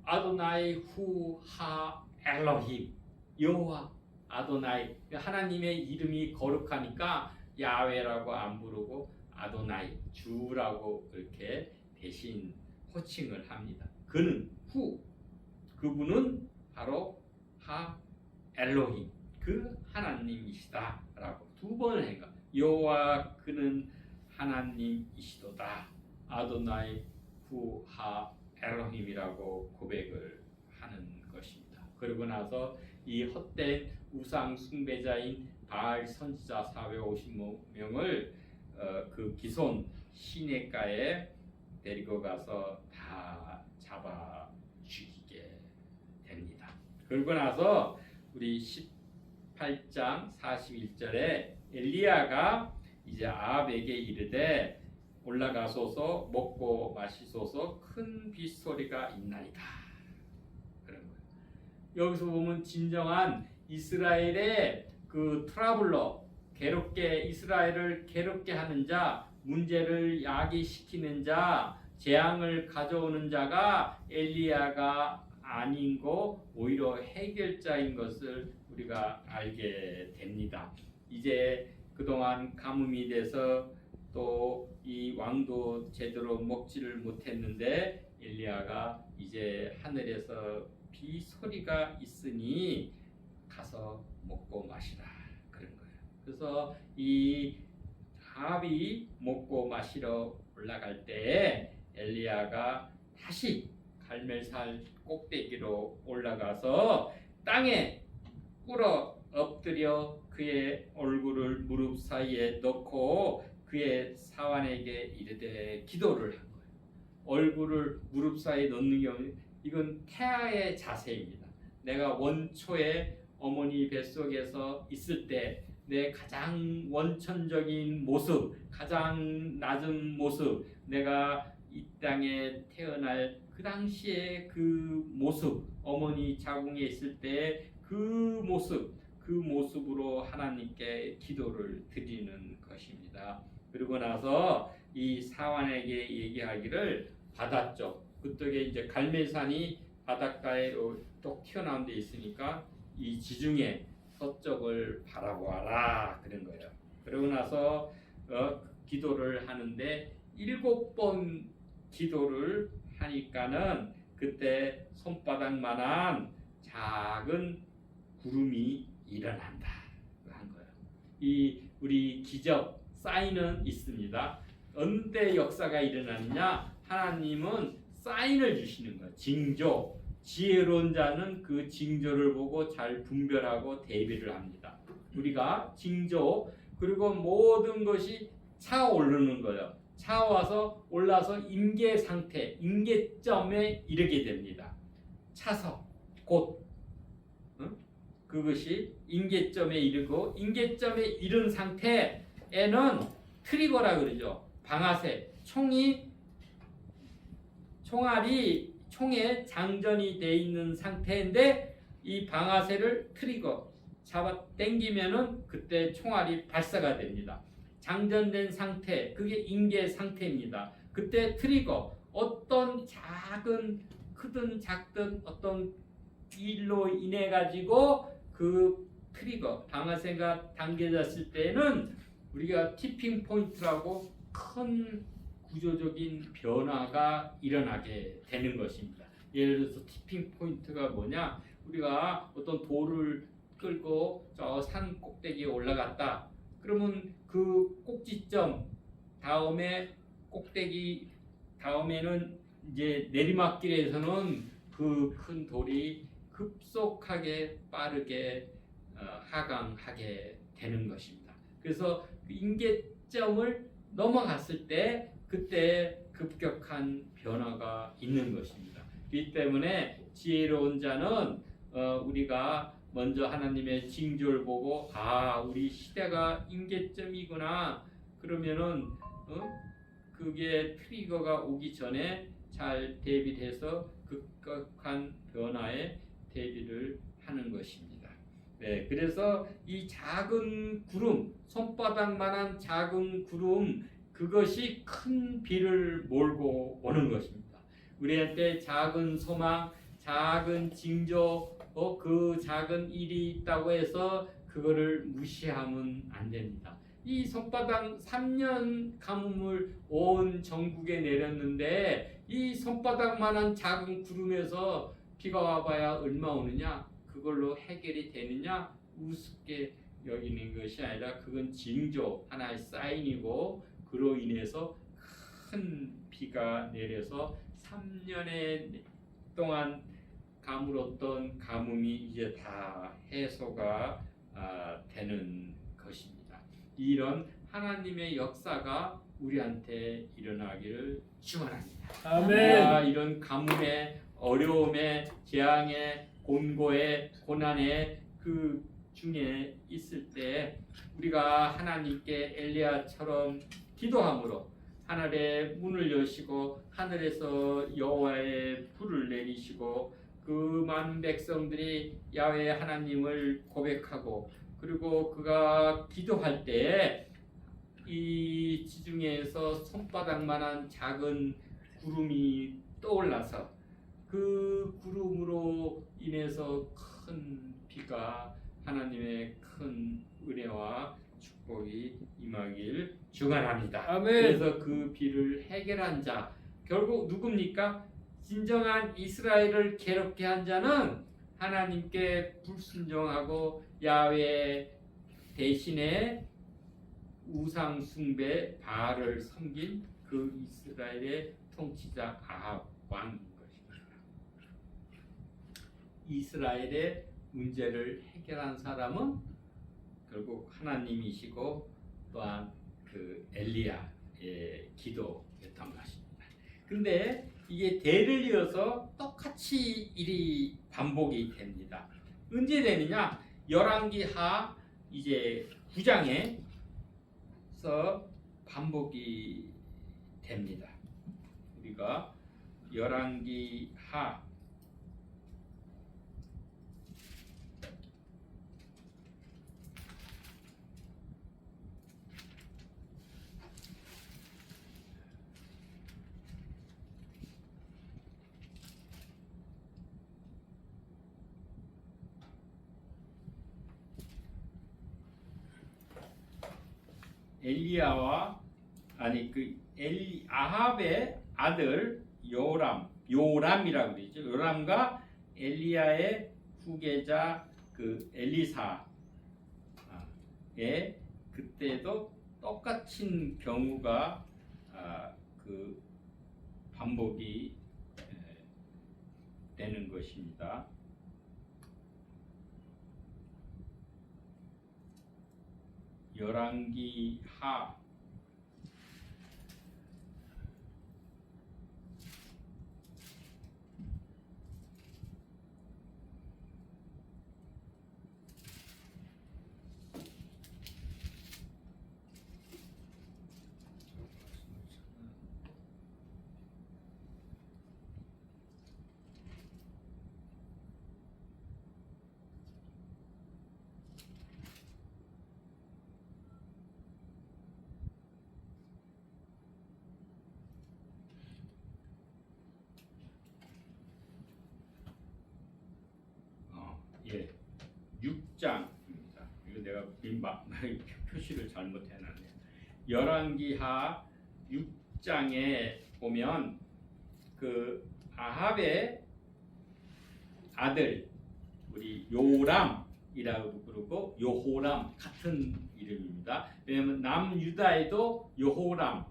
아도나이 후하 엘로힘. 여호와 아도나이. 하나님의 이름이 거룩하니까 야훼라고 안 부르고 아도나이 주라고 그렇게 대신 호칭을 합니다. 그는 그분은 바로 하 엘로힘 그 하나님이시다라고 두 번을 해가 여호와 그는 하나님이시도다. 아도나이 후하 엘로힘이라고 고백을 하는 것입니다. 그러고 나서 이 헛된 우상 숭배자인 바알 선지자 450명을 그 기손 시내가에 데리고 가서 다 잡아 죽이게 됩니다. 그러고 나서 우리 18장 41절에 엘리야가 이제 아합에게 이르되 올라가소서 먹고 마시소서 큰 빗소리가 있나이다. 그런 거예요. 여기서 보면 진정한 이스라엘의 그 트러블러, 이스라엘을 괴롭게 하는 자, 문제를 야기시키는 자, 재앙을 가져오는 자가 엘리야가 아닌고 오히려 해결자인 것을 우리가 알게 됩니다. 이제 그동안 가뭄이 돼서 또 이 왕도 제대로 먹지를 못했는데 엘리야가 이제 하늘에서 비 소리가 있으니 가서 먹고 마시라 그런 거예요. 그래서 이 아합이 먹고 마시러 올라갈 때 엘리야가 다시 갈멜산 꼭대기로 올라가서 땅에 꿇어 엎드려 그의 얼굴을 무릎 사이에 넣고 그의 사환에게 이르되 기도를 한 거예요. 얼굴을 무릎 사이에 넣는 경우 이건 태아의 자세입니다. 내가 원초에 어머니 뱃속에서 있을 때 내 가장 원천적인 모습, 가장 낮은 모습, 내가 이 땅에 태어날 그 당시에 그 모습, 어머니 자궁에 있을 때 그 모습으로 하나님께 기도를 드리는 것입니다. 그러고 나서 이 사환에게 얘기하기를 바다쪽, 그쪽에 이제 갈멜산이 바닷가에로 똑 튀어나온 데 있으니까 이 지중해 서쪽을 바라보아라 그런 거예요. 그러고 나서 기도를 하는데 7번 기도를 하니까는 그때 손바닥만한 작은 구름이 일어난다 한 거예요. 이 우리 기적 사인은 있습니다. 언제 역사가 일어나느냐? 하나님은 사인을 주시는 거예요. 징조. 지혜로운 자는 그 징조를 보고 잘 분별하고 대비를 합니다. 우리가 징조 그리고 모든 것이 차오르는 거예요. 차와서 올라서 임계 상태, 임계점에 이르게 됩니다. 차서 곧 그것이 임계점에 이르고 임계점에 이른 상태에는 트리거라 그러죠. 방아쇠, 총에 장전이 돼 있는 상태인데 이 방아쇠를 트리거 잡아 당기면은 그때 총알이 발사가 됩니다. 장전된 상태, 그게 임계 상태입니다. 그때 트리거, 어떤 작은 크든 작든 어떤 일로 인해 가지고 그 트리거 방아쇠가 당겨졌을 때는 우리가 티핑 포인트라고 큰 구조적인 변화가 일어나게 되는 것입니다. 예를 들어서 티핑 포인트가 뭐냐? 우리가 어떤 돌을 끌고 저 산 꼭대기에 올라갔다. 그러면 그 꼭지점 다음에 꼭대기 다음에는 이제 내리막길에서는 그 큰 돌이 급속하게 빠르게 하강하게 되는 것입니다. 그래서 그 임계점을 넘어갔을 때 그때 급격한 변화가 있는 것입니다. 그렇기 때문에 지혜로운 자는 우리가 먼저 하나님의 징조를 보고 우리 시대가 임계점이구나 그러면은 그게 트리거가 오기 전에 잘 대비해서 급격한 변화에 대비를 하는 것입니다. 네, 그래서 이 작은 구름, 손바닥만한 작은 구름, 그것이 큰 비를 몰고 오는 것입니다. 우리한테 작은 소망, 작은 징조, 그 작은 일이 있다고 해서 그거를 무시하면 안 됩니다. 이 손바닥 3년 가뭄을 온 전국에 내렸는데 이 손바닥만한 작은 구름에서 비가 와봐야 얼마 오느냐? 그걸로 해결이 되느냐? 우습게 여기는 것이 아니라 그건 징조, 하나의 사인이고 그로 인해서 큰 비가 내려서 3년의 동안 가물었던 가뭄이 이제 다 해소가 되는 것입니다. 이런 하나님의 역사가 우리한테 일어나기를 축원합니다. 아멘. 이런 가뭄에 어려움에 재앙에 곤고에 고난에 그 중에 있을 때 우리가 하나님께 엘리야처럼 기도함으로 하늘의 문을 여시고 하늘에서 여호와의 불을 내리시고 그 많은 백성들이 야훼 하나님을 고백하고 그리고 그가 기도할 때 이 지중해에서 손바닥만한 작은 구름이 떠올라서 그 구름으로 인해서 큰 비가 하나님의 큰 은혜와 축복이 임하길 축원합니다. 아멘. 그래서 그 비를 해결한 자 결국 누굽니까? 진정한 이스라엘을 괴롭게 한 자는 하나님께 불순종하고 야훼 대신에 우상 숭배 바알을 섬긴 그 이스라엘의 통치자 아합 왕인 것입니다. 이스라엘의 문제를 해결한 사람은 결국 하나님이시고 또한 그 엘리야의 기도였던 것입니다. 근데 이게 대를 이어서 똑같이 일이 반복이 됩니다. 언제 되느냐? 열왕기하 이제 9장에서 반복이 됩니다. 우리가 열왕기하 아합의 아들 요람이라고 그러죠. 요람과 엘리야의 후계자 그 엘리사의 그때도 똑같은 경우가 그 반복이 되는 것입니다. 열왕기하 예, 6장입니다. 이거 내가 표시를 잘못해놨네요. 열왕기하 6장에 보면 그 아합의 아들 우리 요람이라고 그러고 요호람 같은 이름입니다. 왜냐하면 남유다에도 요호람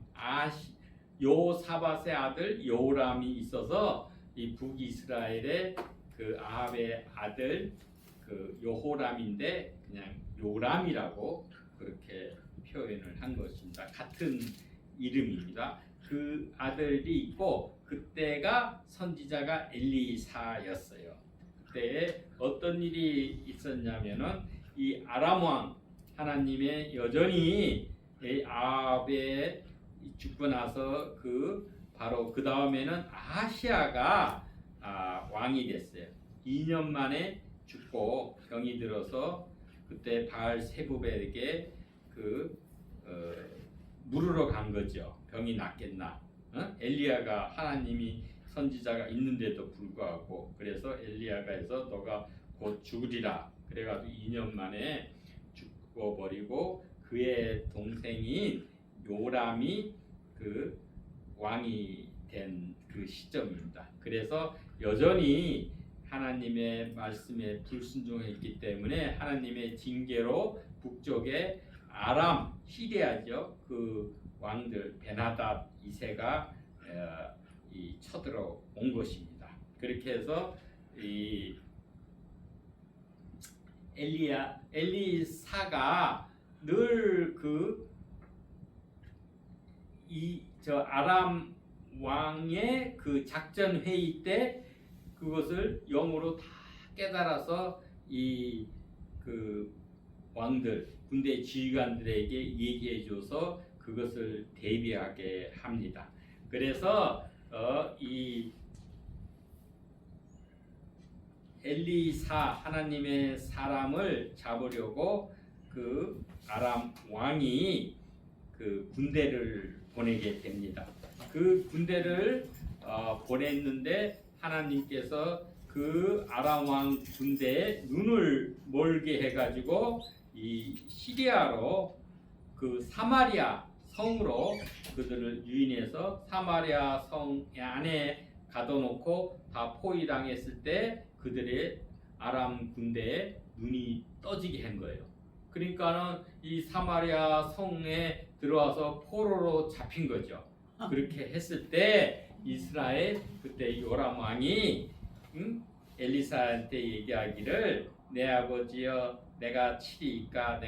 요사밧의 아들 요람이 있어서 이 북이스라엘의 그 아합의 아들 그 요호람인데 그냥 요람이라고 그렇게 표현을 한 것입니다. 같은 이름입니다. 그 아들이 있고 그때가 선지자가 엘리사였어요. 그때 어떤 일이 있었냐면은 이 아람 왕 하나님의 여전히 아합에 죽고 나서 바로 그 다음에는 아하시아가 왕이 됐어요. 2년 만에 죽고 병이 들어서 그때 바알 세부백에게 물으러 간 거죠. 병이 낫겠나? 엘리야가 하나님이 선지자가 있는데도 불구하고 그래서 엘리야가 해서 너가 곧 죽으리라. 그래가지고 2년 만에 죽어버리고 그의 동생인 요람이 그 왕이 된 그 시점입니다. 그래서 여전히 하나님의 말씀에 불순종했기 때문에 하나님의 징계로 북쪽에 아람 시리아죠. 그 왕들 베나닷 2세가 쳐들어온 것입니다. 그렇게 해서 이 엘리사가 늘 아람 왕의 그 작전 회의 때 그것을 영으로 다 깨달아서 그 왕들 군대 지휘관들에게 얘기해줘서 그것을 대비하게 합니다. 그래서 이 엘리사 하나님의 사람을 잡으려고 그 아람 왕이 그 군대를 보내게 됩니다. 그 군대를 보냈는데 하나님께서 그 아람 왕 군대에 눈을 멀게 해가지고 이 시리아로 그 사마리아 성으로 그들을 유인해서 사마리아 성 안에 가둬놓고 다 포위당했을 때 그들의 아람 군대에 눈이 떠지게 한 거예요. 그러니까는 이 사마리아 성에 들어와서 포로로 잡힌 거죠. 그렇게 했을 때 이스라엘 그때 요람 왕이 엘리사한테 얘기하기를 내 아버지여 내가 치리이까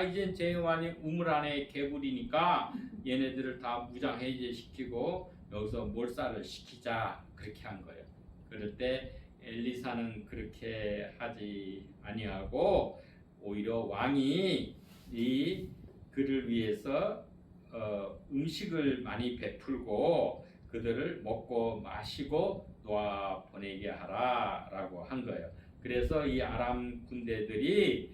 이젠 제 왕이 우물 안에 개구리니까 얘네들을 다 무장해제시키고 여기서 몰살을 시키자 그렇게 한 거예요. 그럴 때 엘리사는 그렇게 하지 아니하고 오히려 왕이 그를 위해서 음식을 많이 베풀고 그들을 먹고 마시고 놓아 보내게 하라라고 한 거예요. 그래서 이 아람 군대들이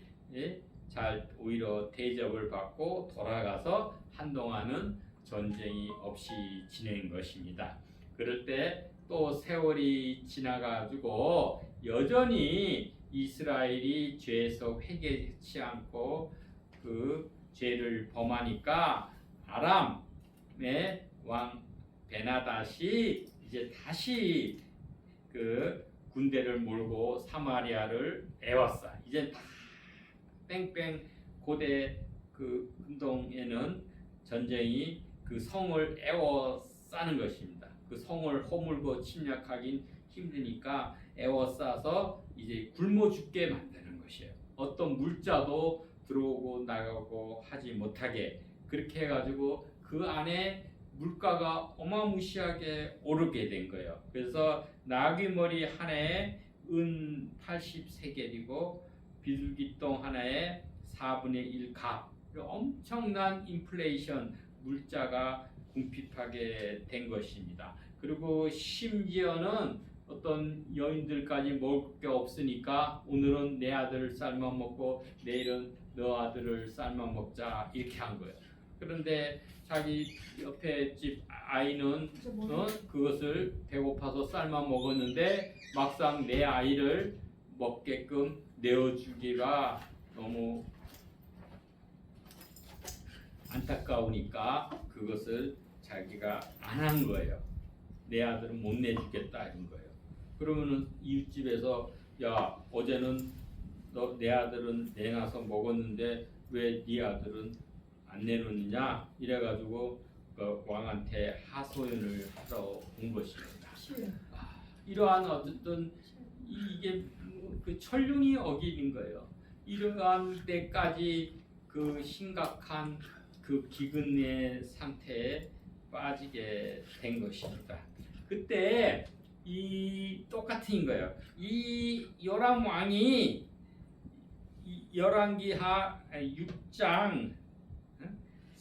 잘 오히려 대접을 받고 돌아가서 한동안은 전쟁이 없이 지낸 것입니다. 그럴 때 또 세월이 지나가지고 여전히 이스라엘이 죄에서 회개치 않고 그 죄를 범하니까 아람의 왕 베나닷이 이제 다시 그 군대를 몰고 사마리아를 애웠어. 이제 다 뺑뺑 고대 그 운동에는 전쟁이 그 성을 애워싸는 것입니다. 그 성을 허물고 침략하긴 힘드니까 애워싸서 이제 굶어 죽게 만드는 것이에요. 어떤 물자도 들어오고 나가고 하지 못하게 그렇게 해가지고 그 안에 물가가 어마무시하게 오르게 된 거예요. 그래서 나귀머리 하나에 은 80세겔이고 비둘기똥 하나에 4분의 1값 엄청난 인플레이션 물자가 궁핍하게 된 것입니다. 그리고 심지어는 어떤 여인들까지 먹을 게 없으니까 오늘은 내 아들을 삶아 먹고 내일은 너 아들을 삶아 먹자 이렇게 한 거예요. 그런데 자기 옆에 집 아이는 그것을 배고파서 삶아 먹었는데 막상 내 아이를 먹게끔 내어주기가 너무 안타까우니까 그것을 자기가 안 한 거예요. 내 아들은 못 내주겠다 이런 거예요. 그러면은 이웃집에서 야 어제는 너 내 아들은 내놔서 먹었는데 왜 네 아들은 안 내놓느냐 이래가지고 그 왕한테 하소연을 하러 온 것입니다. 이러한 어떤 이게 그 천륜이 어기는 거예요. 이러한 때까지 그 심각한 그 기근의 상태에 빠지게 된 것입니다. 그때 이 똑같은 거예요. 이 요람 왕이 열왕기하 6장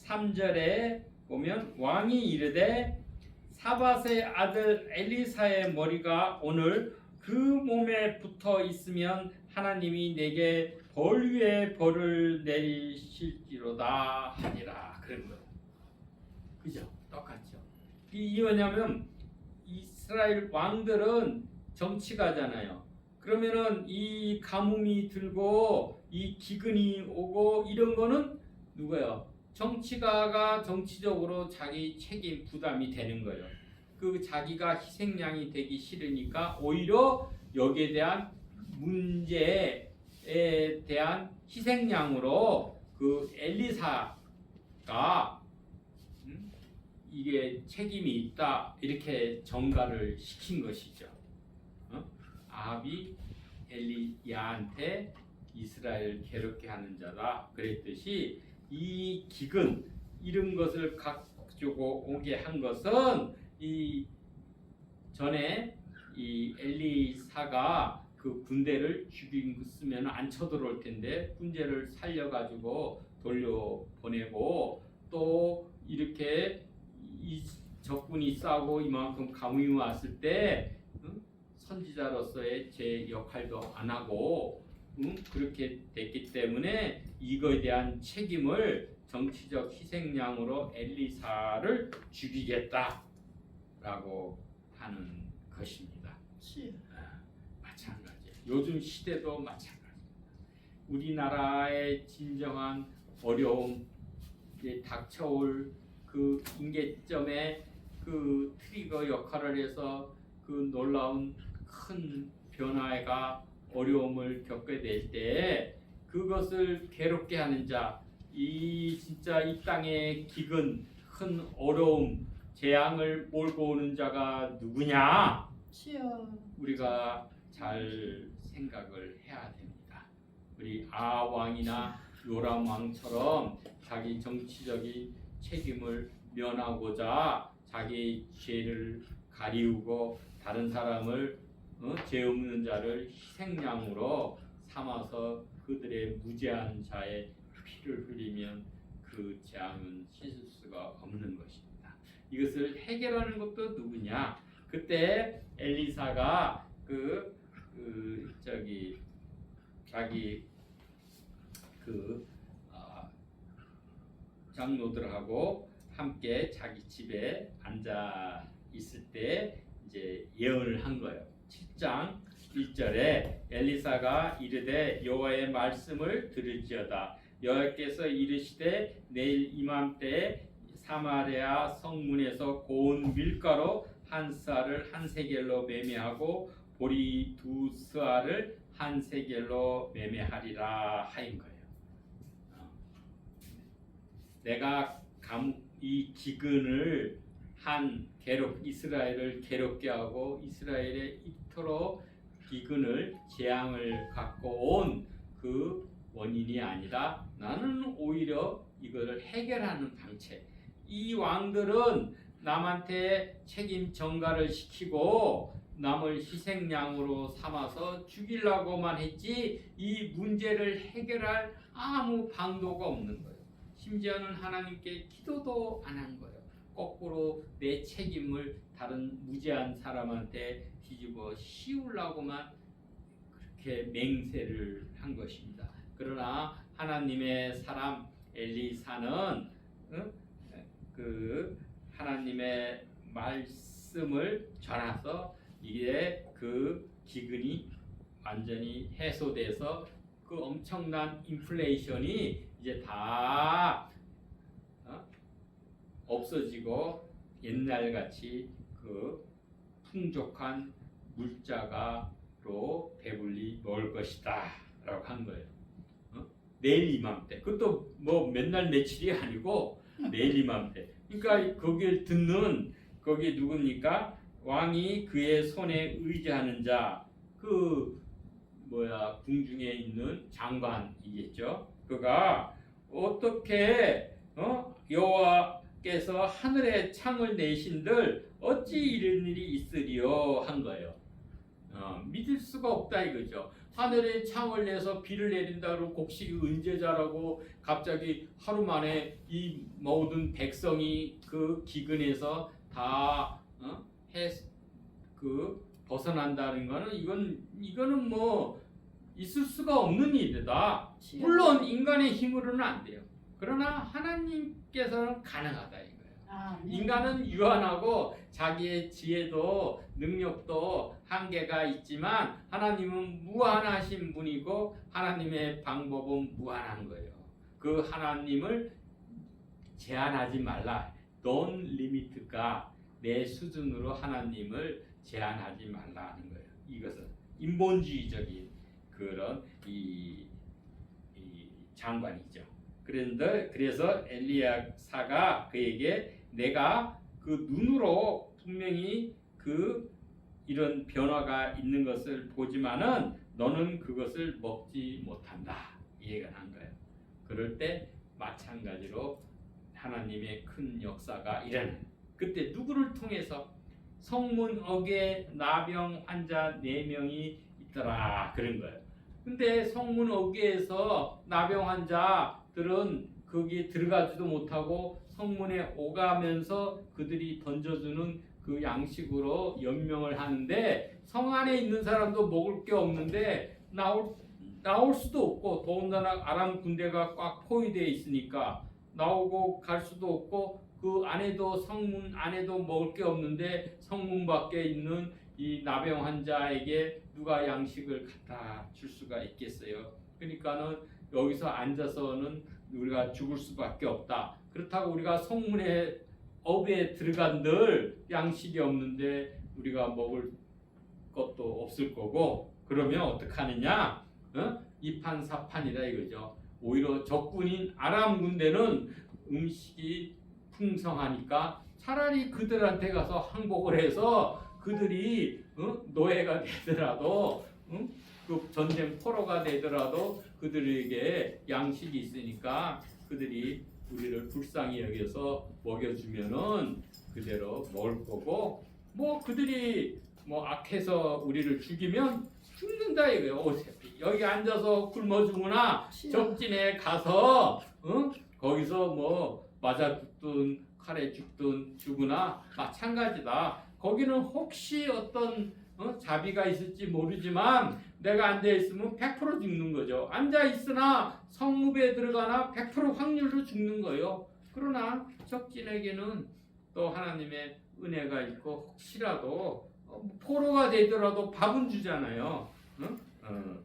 3절에 보면 왕이 이르되 사밧의 아들 엘리사의 머리가 오늘 그 몸에 붙어 있으면 하나님이 내게 벌 위에 벌을 내리실지로다 하니라 그런 거예요. 그죠? 똑같죠. 이 뭐냐면 이스라엘 왕들은 정치가잖아요. 그러면은 이 가뭄이 들고 이 기근이 오고 이런 거는 누구예요? 정치가가 정치적으로 자기 책임 부담이 되는 거예요. 그 자기가 희생양이 되기 싫으니까 오히려 여기에 대한 문제에 대한 희생양으로 그 엘리사가 이게 책임이 있다 이렇게 전가를 시킨 것이죠. 아합이 엘리야한테 이스라엘 괴롭게 하는 자다 그랬듯이 이 기근 이런 것을 가지고 오게 한 것은 이 전에 이 엘리사가 그 군대를 죽이면 안 쳐들어올 텐데 군대를 살려가지고 돌려보내고 또 이렇게 이 적군이 싸우고 이만큼 가뭄이 왔을 때 선지자로서의 제 역할도 안 하고 그렇게 됐기 때문에 이거에 대한 책임을 정치적 희생양으로 엘리사를 죽이겠다라고 하는 것입니다. 마찬가지. 요즘 시대도 마찬가지입니다. 우리나라의 진정한 어려움, 닥쳐올 그 임계점에 그 트리거 역할을 해서 그 놀라운 큰 변화가 어려움을 겪게 될 때 그것을 괴롭게 하는 자, 이 진짜 이 땅의 기근, 큰 어려움, 재앙을 몰고 오는 자가 누구냐? 우리가 잘 생각을 해야 됩니다. 우리 아합 왕이나 요람 왕처럼 자기 정치적인 책임을 면하고자 자기 죄를 가리우고 다른 사람을 죄 없는 자를 희생양으로 삼아서 그들의 무죄한 자의 피를 흘리면 그 재앙은 씻을 수가 없는 것입니다. 이것을 해결하는 것도 누구냐? 그때 엘리사가 자기 장로들하고 함께 자기 집에 앉아 있을 때 이제 예언을 한 거예요. 7장 1절에 엘리사가 이르되 여호와의 말씀을 들을지어다. 여호와께서 이르시되 내일 이맘때에 사마리아 성문에서 고운 밀가루 한 스아를 한 세겔로 매매하고 보리 두 스아를 한 세겔로 매매하리라 하인 거예요. 내가 이 기근을 이스라엘을 괴롭게 하고 이스라엘에 이토록 기근을 재앙을 갖고 온 그 원인이 아니라 나는 오히려 이거를 해결하는 방책. 이 왕들은 남한테 책임 전가를 시키고 남을 희생양으로 삼아서 죽이려고만 했지 이 문제를 해결할 아무 방도가 없는 거예요. 심지어는 하나님께 기도도 안 한 거예요. 거꾸로 내 책임을 다른 무죄한 사람한테 뒤집어 씌우려고만 그렇게 맹세를 한 것입니다. 그러나 하나님의 사람 엘리사는 그 하나님의 말씀을 전해서 이게 그 기근이 완전히 해소돼서 그 엄청난 인플레이션이 이제 다 없어지고 옛날같이 그 풍족한 물자가로 배불리 먹을 것이다 라고 한 거예요. 내일 이맘때 그것도 뭐 맨날 며칠이 아니고 내일 이맘때. 그러니까 거기를 듣는 거기 누굽니까? 왕이 그의 손에 의지하는 자 궁중에 있는 장관이겠죠. 그가 어떻게 여호와께서 하늘에 창을 내신들 어찌 이런 일이 있으리요 한 거예요. 믿을 수가 없다 이거죠. 하늘에 창을 내서 비를 내린다 그러고 곡식이 언제 자라고 갑자기 하루 만에 이 모든 백성이 그 기근에서 다 벗어난다는 거는 이거는 뭐 있을 수가 없는 일이다. 물론 인간의 힘으로는 안 돼요. 그러나 하나님께서는 가능하다 이거예요. 인간은 유한하고 자기의 지혜도 능력도 한계가 있지만 하나님은 무한하신 분이고 하나님의 방법은 무한한 거예요. 그 하나님을 제한하지 말라. Don't limit God. 내 수준으로 하나님을 제한하지 말라는 거예요. 이것은 인본주의적인 그런 이 장관이죠. 그래서 엘리야사가 그에게 내가 그 눈으로 분명히 이런 변화가 있는 것을 보지만은 너는 그것을 먹지 못한다. 이해가 난 거예요. 그럴 때 마찬가지로 하나님의 큰 역사가 일어나는. 그때 누구를 통해서 성문 어귀에 나병 환자 4명이 있더라 그런 거예요. 근데 성문 어귀에서 나병 환자들은 거기에 들어가지도 못하고 성문에 오가면서 그들이 던져주는 그 양식으로 연명을 하는데 성 안에 있는 사람도 먹을 게 없는데 나올 수도 없고 더군다나 아람 군대가 꽉 포위되어 있으니까 나오고 갈 수도 없고 그 안에도 성문 안에도 먹을 게 없는데 성문 밖에 있는 이 나병 환자에게 누가 양식을 갖다 줄 수가 있겠어요. 그러니까는 여기서 앉아서는 우리가 죽을 수밖에 없다. 그렇다고 우리가 성문에 업에 들어간들 양식이 없는데 우리가 먹을 것도 없을 거고 그러면 어떡하느냐? 이판사판이다 이거죠. 오히려 적군인 아람 군대는 음식이 풍성하니까 차라리 그들한테 가서 항복을 해서 그들이 노예가 되더라도 그 전쟁 포로가 되더라도 그들에게 양식이 있으니까 그들이 우리를 불쌍히 여겨서 먹여주면은 그대로 먹을 거고 뭐 그들이 뭐 악해서 우리를 죽이면 죽는다 이거예요. 어차피 여기 앉아서 굶어 죽으나 적진에 가서 거기서 뭐 맞아 죽든 칼에 죽으나 마찬가지다. 거기는 혹시 어떤 자비가 있을지 모르지만 내가 앉아 있으면 100% 죽는 거죠. 앉아 있으나 성읍에 들어가나 100% 확률로 죽는 거예요. 그러나 적진에게는 또 하나님의 은혜가 있고 혹시라도 포로가 되더라도 밥은 주잖아요.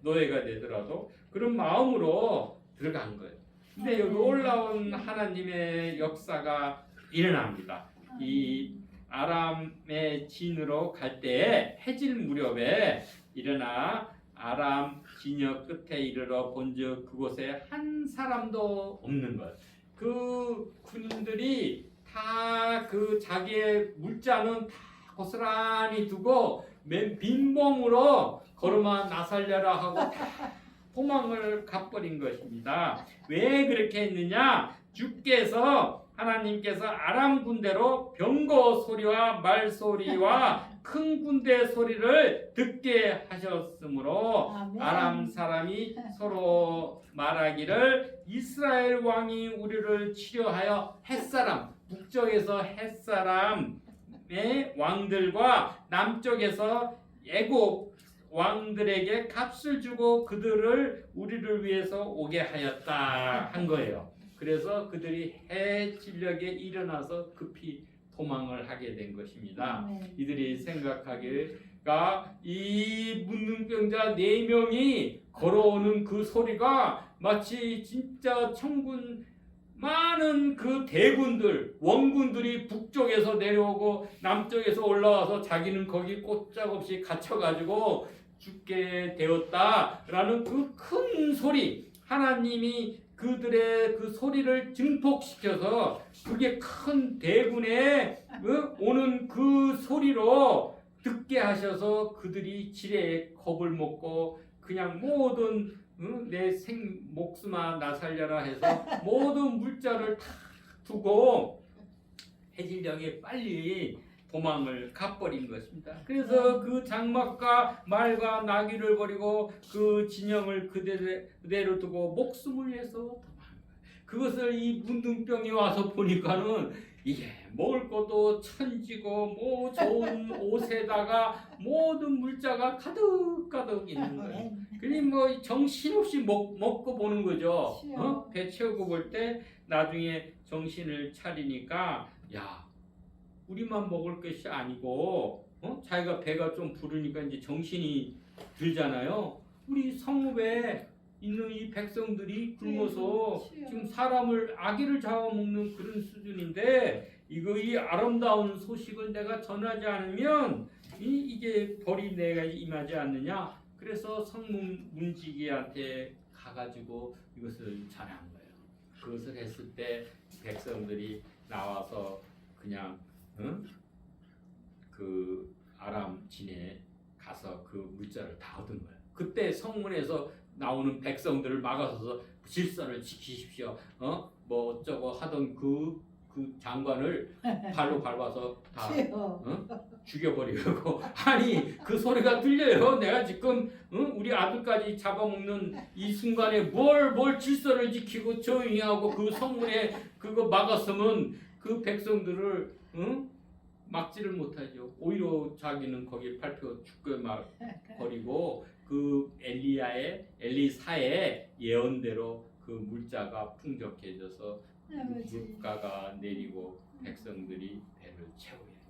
노예가 되더라도 그런 마음으로 들어간 거예요. 근데 여기 올라온 하나님의 역사가 일어납니다. 이 아람의 진으로 갈 때에 해질 무렵에 일어나 아람 진역 끝에 이르러 본즉 그곳에 한 사람도 없는 것. 그 군인들이 다 그 자기의 물자는 다 고스란히 두고 맨 빈몸으로 걸어만 나살려라 하고 다 도망을 가버린 것입니다. 왜 그렇게 했느냐? 주께서 하나님께서 아람 군대로 병거 소리와 말 소리와 큰 군대 소리를 듣게 하셨으므로 아멘. 아람 사람이 서로 말하기를 이스라엘 왕이 우리를 치려하여 햇사람 북쪽에서 햇사람의 왕들과 남쪽에서 애굽 왕들에게 값을 주고 그들을 우리를 위해서 오게 하였다 한 거예요. 그래서 그들이 해질녘에 일어나서 급히 도망을 하게 된 것입니다. 아멘. 이들이 생각하기가 이 문둥병자 4명이 걸어오는 그 소리가 마치 진짜 천군 많은 그 대군들, 원군들이 북쪽에서 내려오고 남쪽에서 올라와서 자기는 거기 꼼짝없이 갇혀가지고 죽게 되었다라는 그 큰 소리, 하나님이 그들의 그 소리를 증폭시켜서 그게 큰 대군에 오는 그 소리로 듣게 하셔서 그들이 지레 겁을 먹고 그냥 모든 내 목숨아 나 살려라 해서 모든 물자를 다 두고 해질녘에 빨리 도망을 가버린 것입니다. 그래서 그 장막과 말과 나귀를 버리고 그 진영을 그대로 두고 목숨을 위해서 도망한 거예요. 그것을 이 문둥병이 와서 보니까는 이게 먹을 것도 천지고 뭐 좋은 옷에다가 모든 물자가 가득가득 있는 거예요. 그러니 뭐 정신없이 먹고 보는 거죠. 배 채우고 볼 때 나중에 정신을 차리니까 야 우리만 먹을 것이 아니고 자기가 배가 좀 부르니까 이제 정신이 들잖아요. 우리 성읍에 있는 이 백성들이 굶어서 지금 사람을 아기를 잡아먹는 그런 수준인데 이 아름다운 소식을 내가 전하지 않으면 이게 벌이 내가 임하지 않느냐. 그래서 성문 문지기한테 가가지고 이것을 전한 거예요. 그것을 했을 때 백성들이 나와서 그냥 그 아람 진에 가서 그 물자를 다 얻은 거예요. 그때 성문에서 나오는 백성들을 막아서서 질서를 지키십시오. 뭐 어쩌고 하던 그 장관을 발로 밟아서 다 죽여버리고 아니 그 소리가 들려요. 내가 지금 우리 아들까지 잡아먹는 이 순간에 뭘 질서를 지키고 조용히 하고 그 성문에 그거 막았으면 그 백성들을 막지를 못하죠. 오히려 자기는 거기 밟혀 죽게 막 버리고 그 엘리사의 예언대로 그 물자가 풍족해져서 물가가 내리고 백성들이 배를 채우게 됩니다.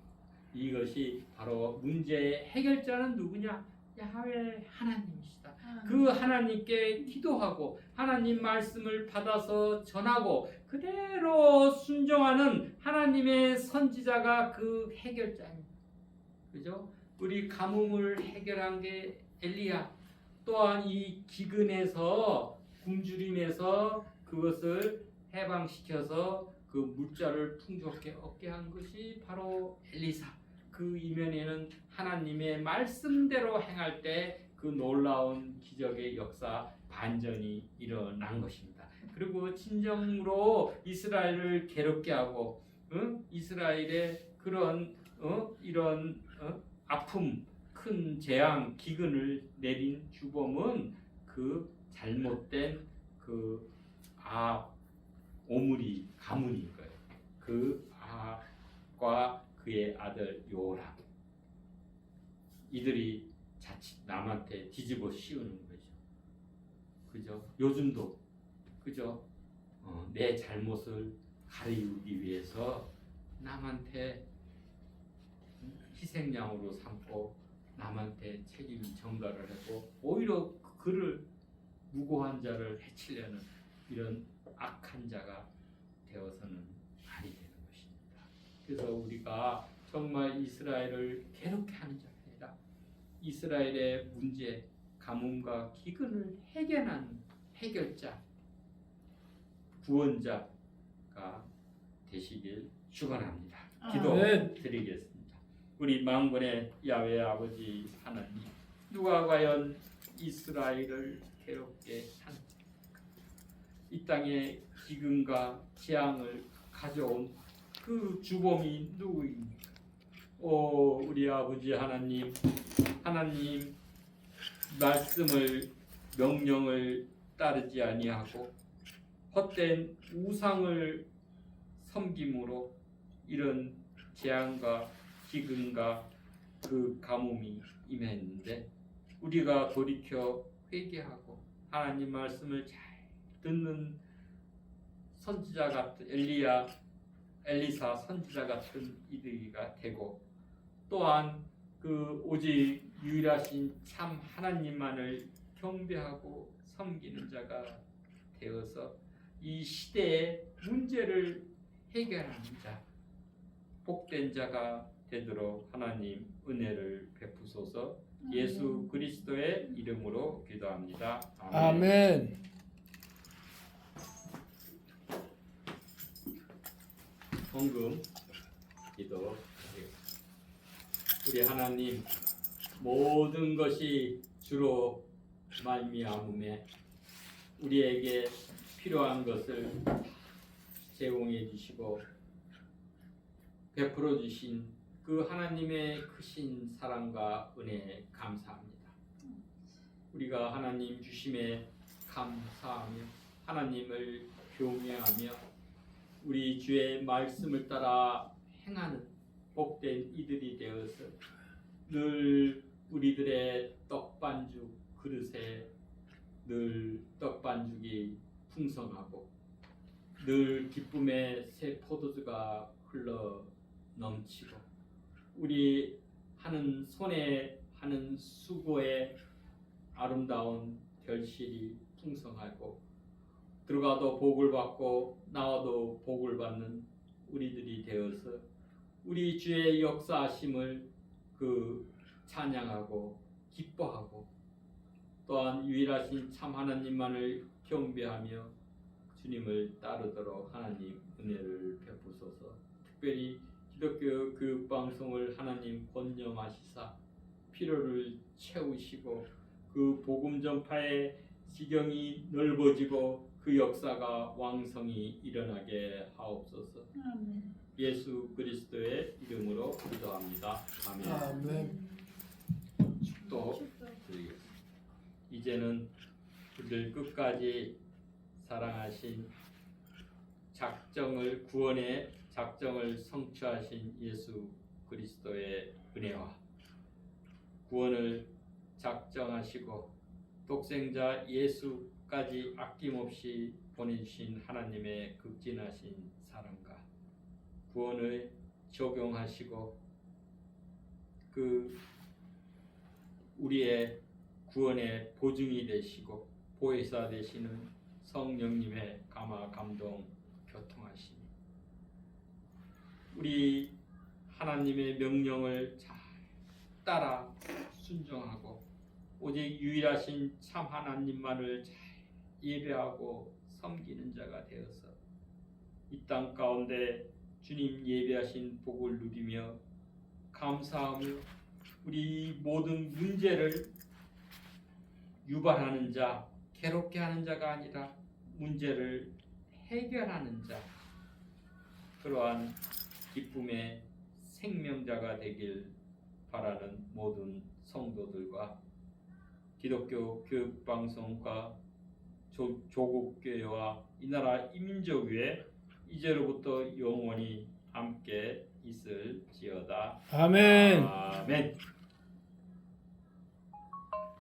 이것이 바로 문제의 해결자는 누구냐? 야훼 하나님이시다. 그 하나님께 기도하고 하나님 말씀을 받아서 전하고 그대로 순종하는 하나님의 선지자가 그 해결자입니다. 그죠? 우리 가뭄을 해결한 게 엘리야. 또한 이 기근에서 굶주림에서 그것을 해방시켜서 그 물자를 풍족하게 얻게 한 것이 바로 엘리사. 그 이면에는 하나님의 말씀대로 행할 때 그 놀라운 기적의 역사 반전이 일어난 것입니다. 그리고 진정으로 이스라엘을 괴롭게 하고 이스라엘의 그런 이런 아픔, 큰 재앙, 기근을 내린 주범은 그 잘못된 그 오므리 가문인 거예요. 그 이삭과 그의 아들 요람, 이들이 자칫 남한테 뒤집어 씌우는 거죠. 그죠? 요즘도 그죠? 내 잘못을 가리우기 위해서 남한테 희생양으로 삼고 남한테 책임 전가를 하고 오히려 그를 무고한 자를 해치려는 이런 악한 자가 되어서는 아니 되는 것입니다. 그래서 우리가 정말 이스라엘을 괴롭게 하는 자가 아니라 이스라엘의 문제, 가뭄과 기근을 해결하는 해결자, 구원자가 되시길 축원합니다. 기도드리겠습니다. 우리 만군의 야훼 아버지 하나님, 누가 과연 이스라엘을 괴롭게 하는지, 이 땅에 기근과 재앙을 가져온 그 주범이 누구입니까? 오 우리 아버지 하나님, 하나님 말씀을 명령을 따르지 아니하고 헛된 우상을 섬김으로 이런 재앙과 기근과 그 가뭄이 임했는데 우리가 돌이켜 회개하고 하나님 말씀을 잘 듣는 선지자 같은 엘리사 선지자 같은 이들이가 되고 또한 그 오직 유일하신 참 하나님만을 경배하고 섬기는 자가 되어서 이 시대의 문제를 해결하는 자, 복된 자가 되도록 하나님 은혜를 베푸소서. 예수 그리스도의 이름으로 기도합니다. 아멘. 헌금 기도. 우리 하나님, 모든 것이 주로 말미암음에 우리에게 필요한 것을 제공해 주시고 베풀어 주신 그 하나님의 크신 사랑과 은혜에 감사합니다. 우리가 하나님 주심에 감사하며 하나님을 경외하며 우리 주의 말씀을 따라 행하는 복된 이들이 되어서 늘 우리들의 떡반죽 그릇에 늘 떡반죽이 풍성하고 늘 기쁨의 새 포도주가 흘러 넘치고 우리 하는 손에 하는 수고의 아름다운 결실이 풍성하고 들어가도 복을 받고 나와도 복을 받는 우리들이 되어서 우리 주의 역사하심을 찬양하고 기뻐하고 또한 유일하신 참 하나님만을 경배하며 주님을 따르도록 하나님 은혜를 베푸소서. 특별히 기독교 교육방송을 하나님 권념하시사 필요를 채우시고 그 복음 전파의 지경이 넓어지고 그 역사가 왕성히 일어나게 하옵소서. 예수 그리스도의 이름으로 기도합니다. 아멘. 아멘. 축도드리겠습니다. 이제는 우리를 끝까지 사랑하신 구원의 작정을 성취하신 예수 그리스도의 은혜와 구원을 작정하시고 독생자 예수까지 아낌없이 보내주신 하나님의 극진하신 사랑과 구원을 적용하시고 우리의 구원의 보증이 되시고 보혜사 되시는 성령님의 감화 감동 교통하시니 우리 하나님의 명령을 잘 따라 순종하고 오직 유일하신 참 하나님만을 잘 예배하고 섬기는 자가 되어서 이 땅 가운데 주님 예배하신 복을 누리며 감사하며 우리 모든 문제를 유발하는 자, 괴롭게 하는 자가 아니라 문제를 해결하는 자, 그러한 기쁨의 생명자가 되길 바라는 모든 성도들과 기독교 교육방송과 조국교회와 이 나라 이민족 위에 이제로부터 영원히 함께 있을지어다. 아멘. 아멘.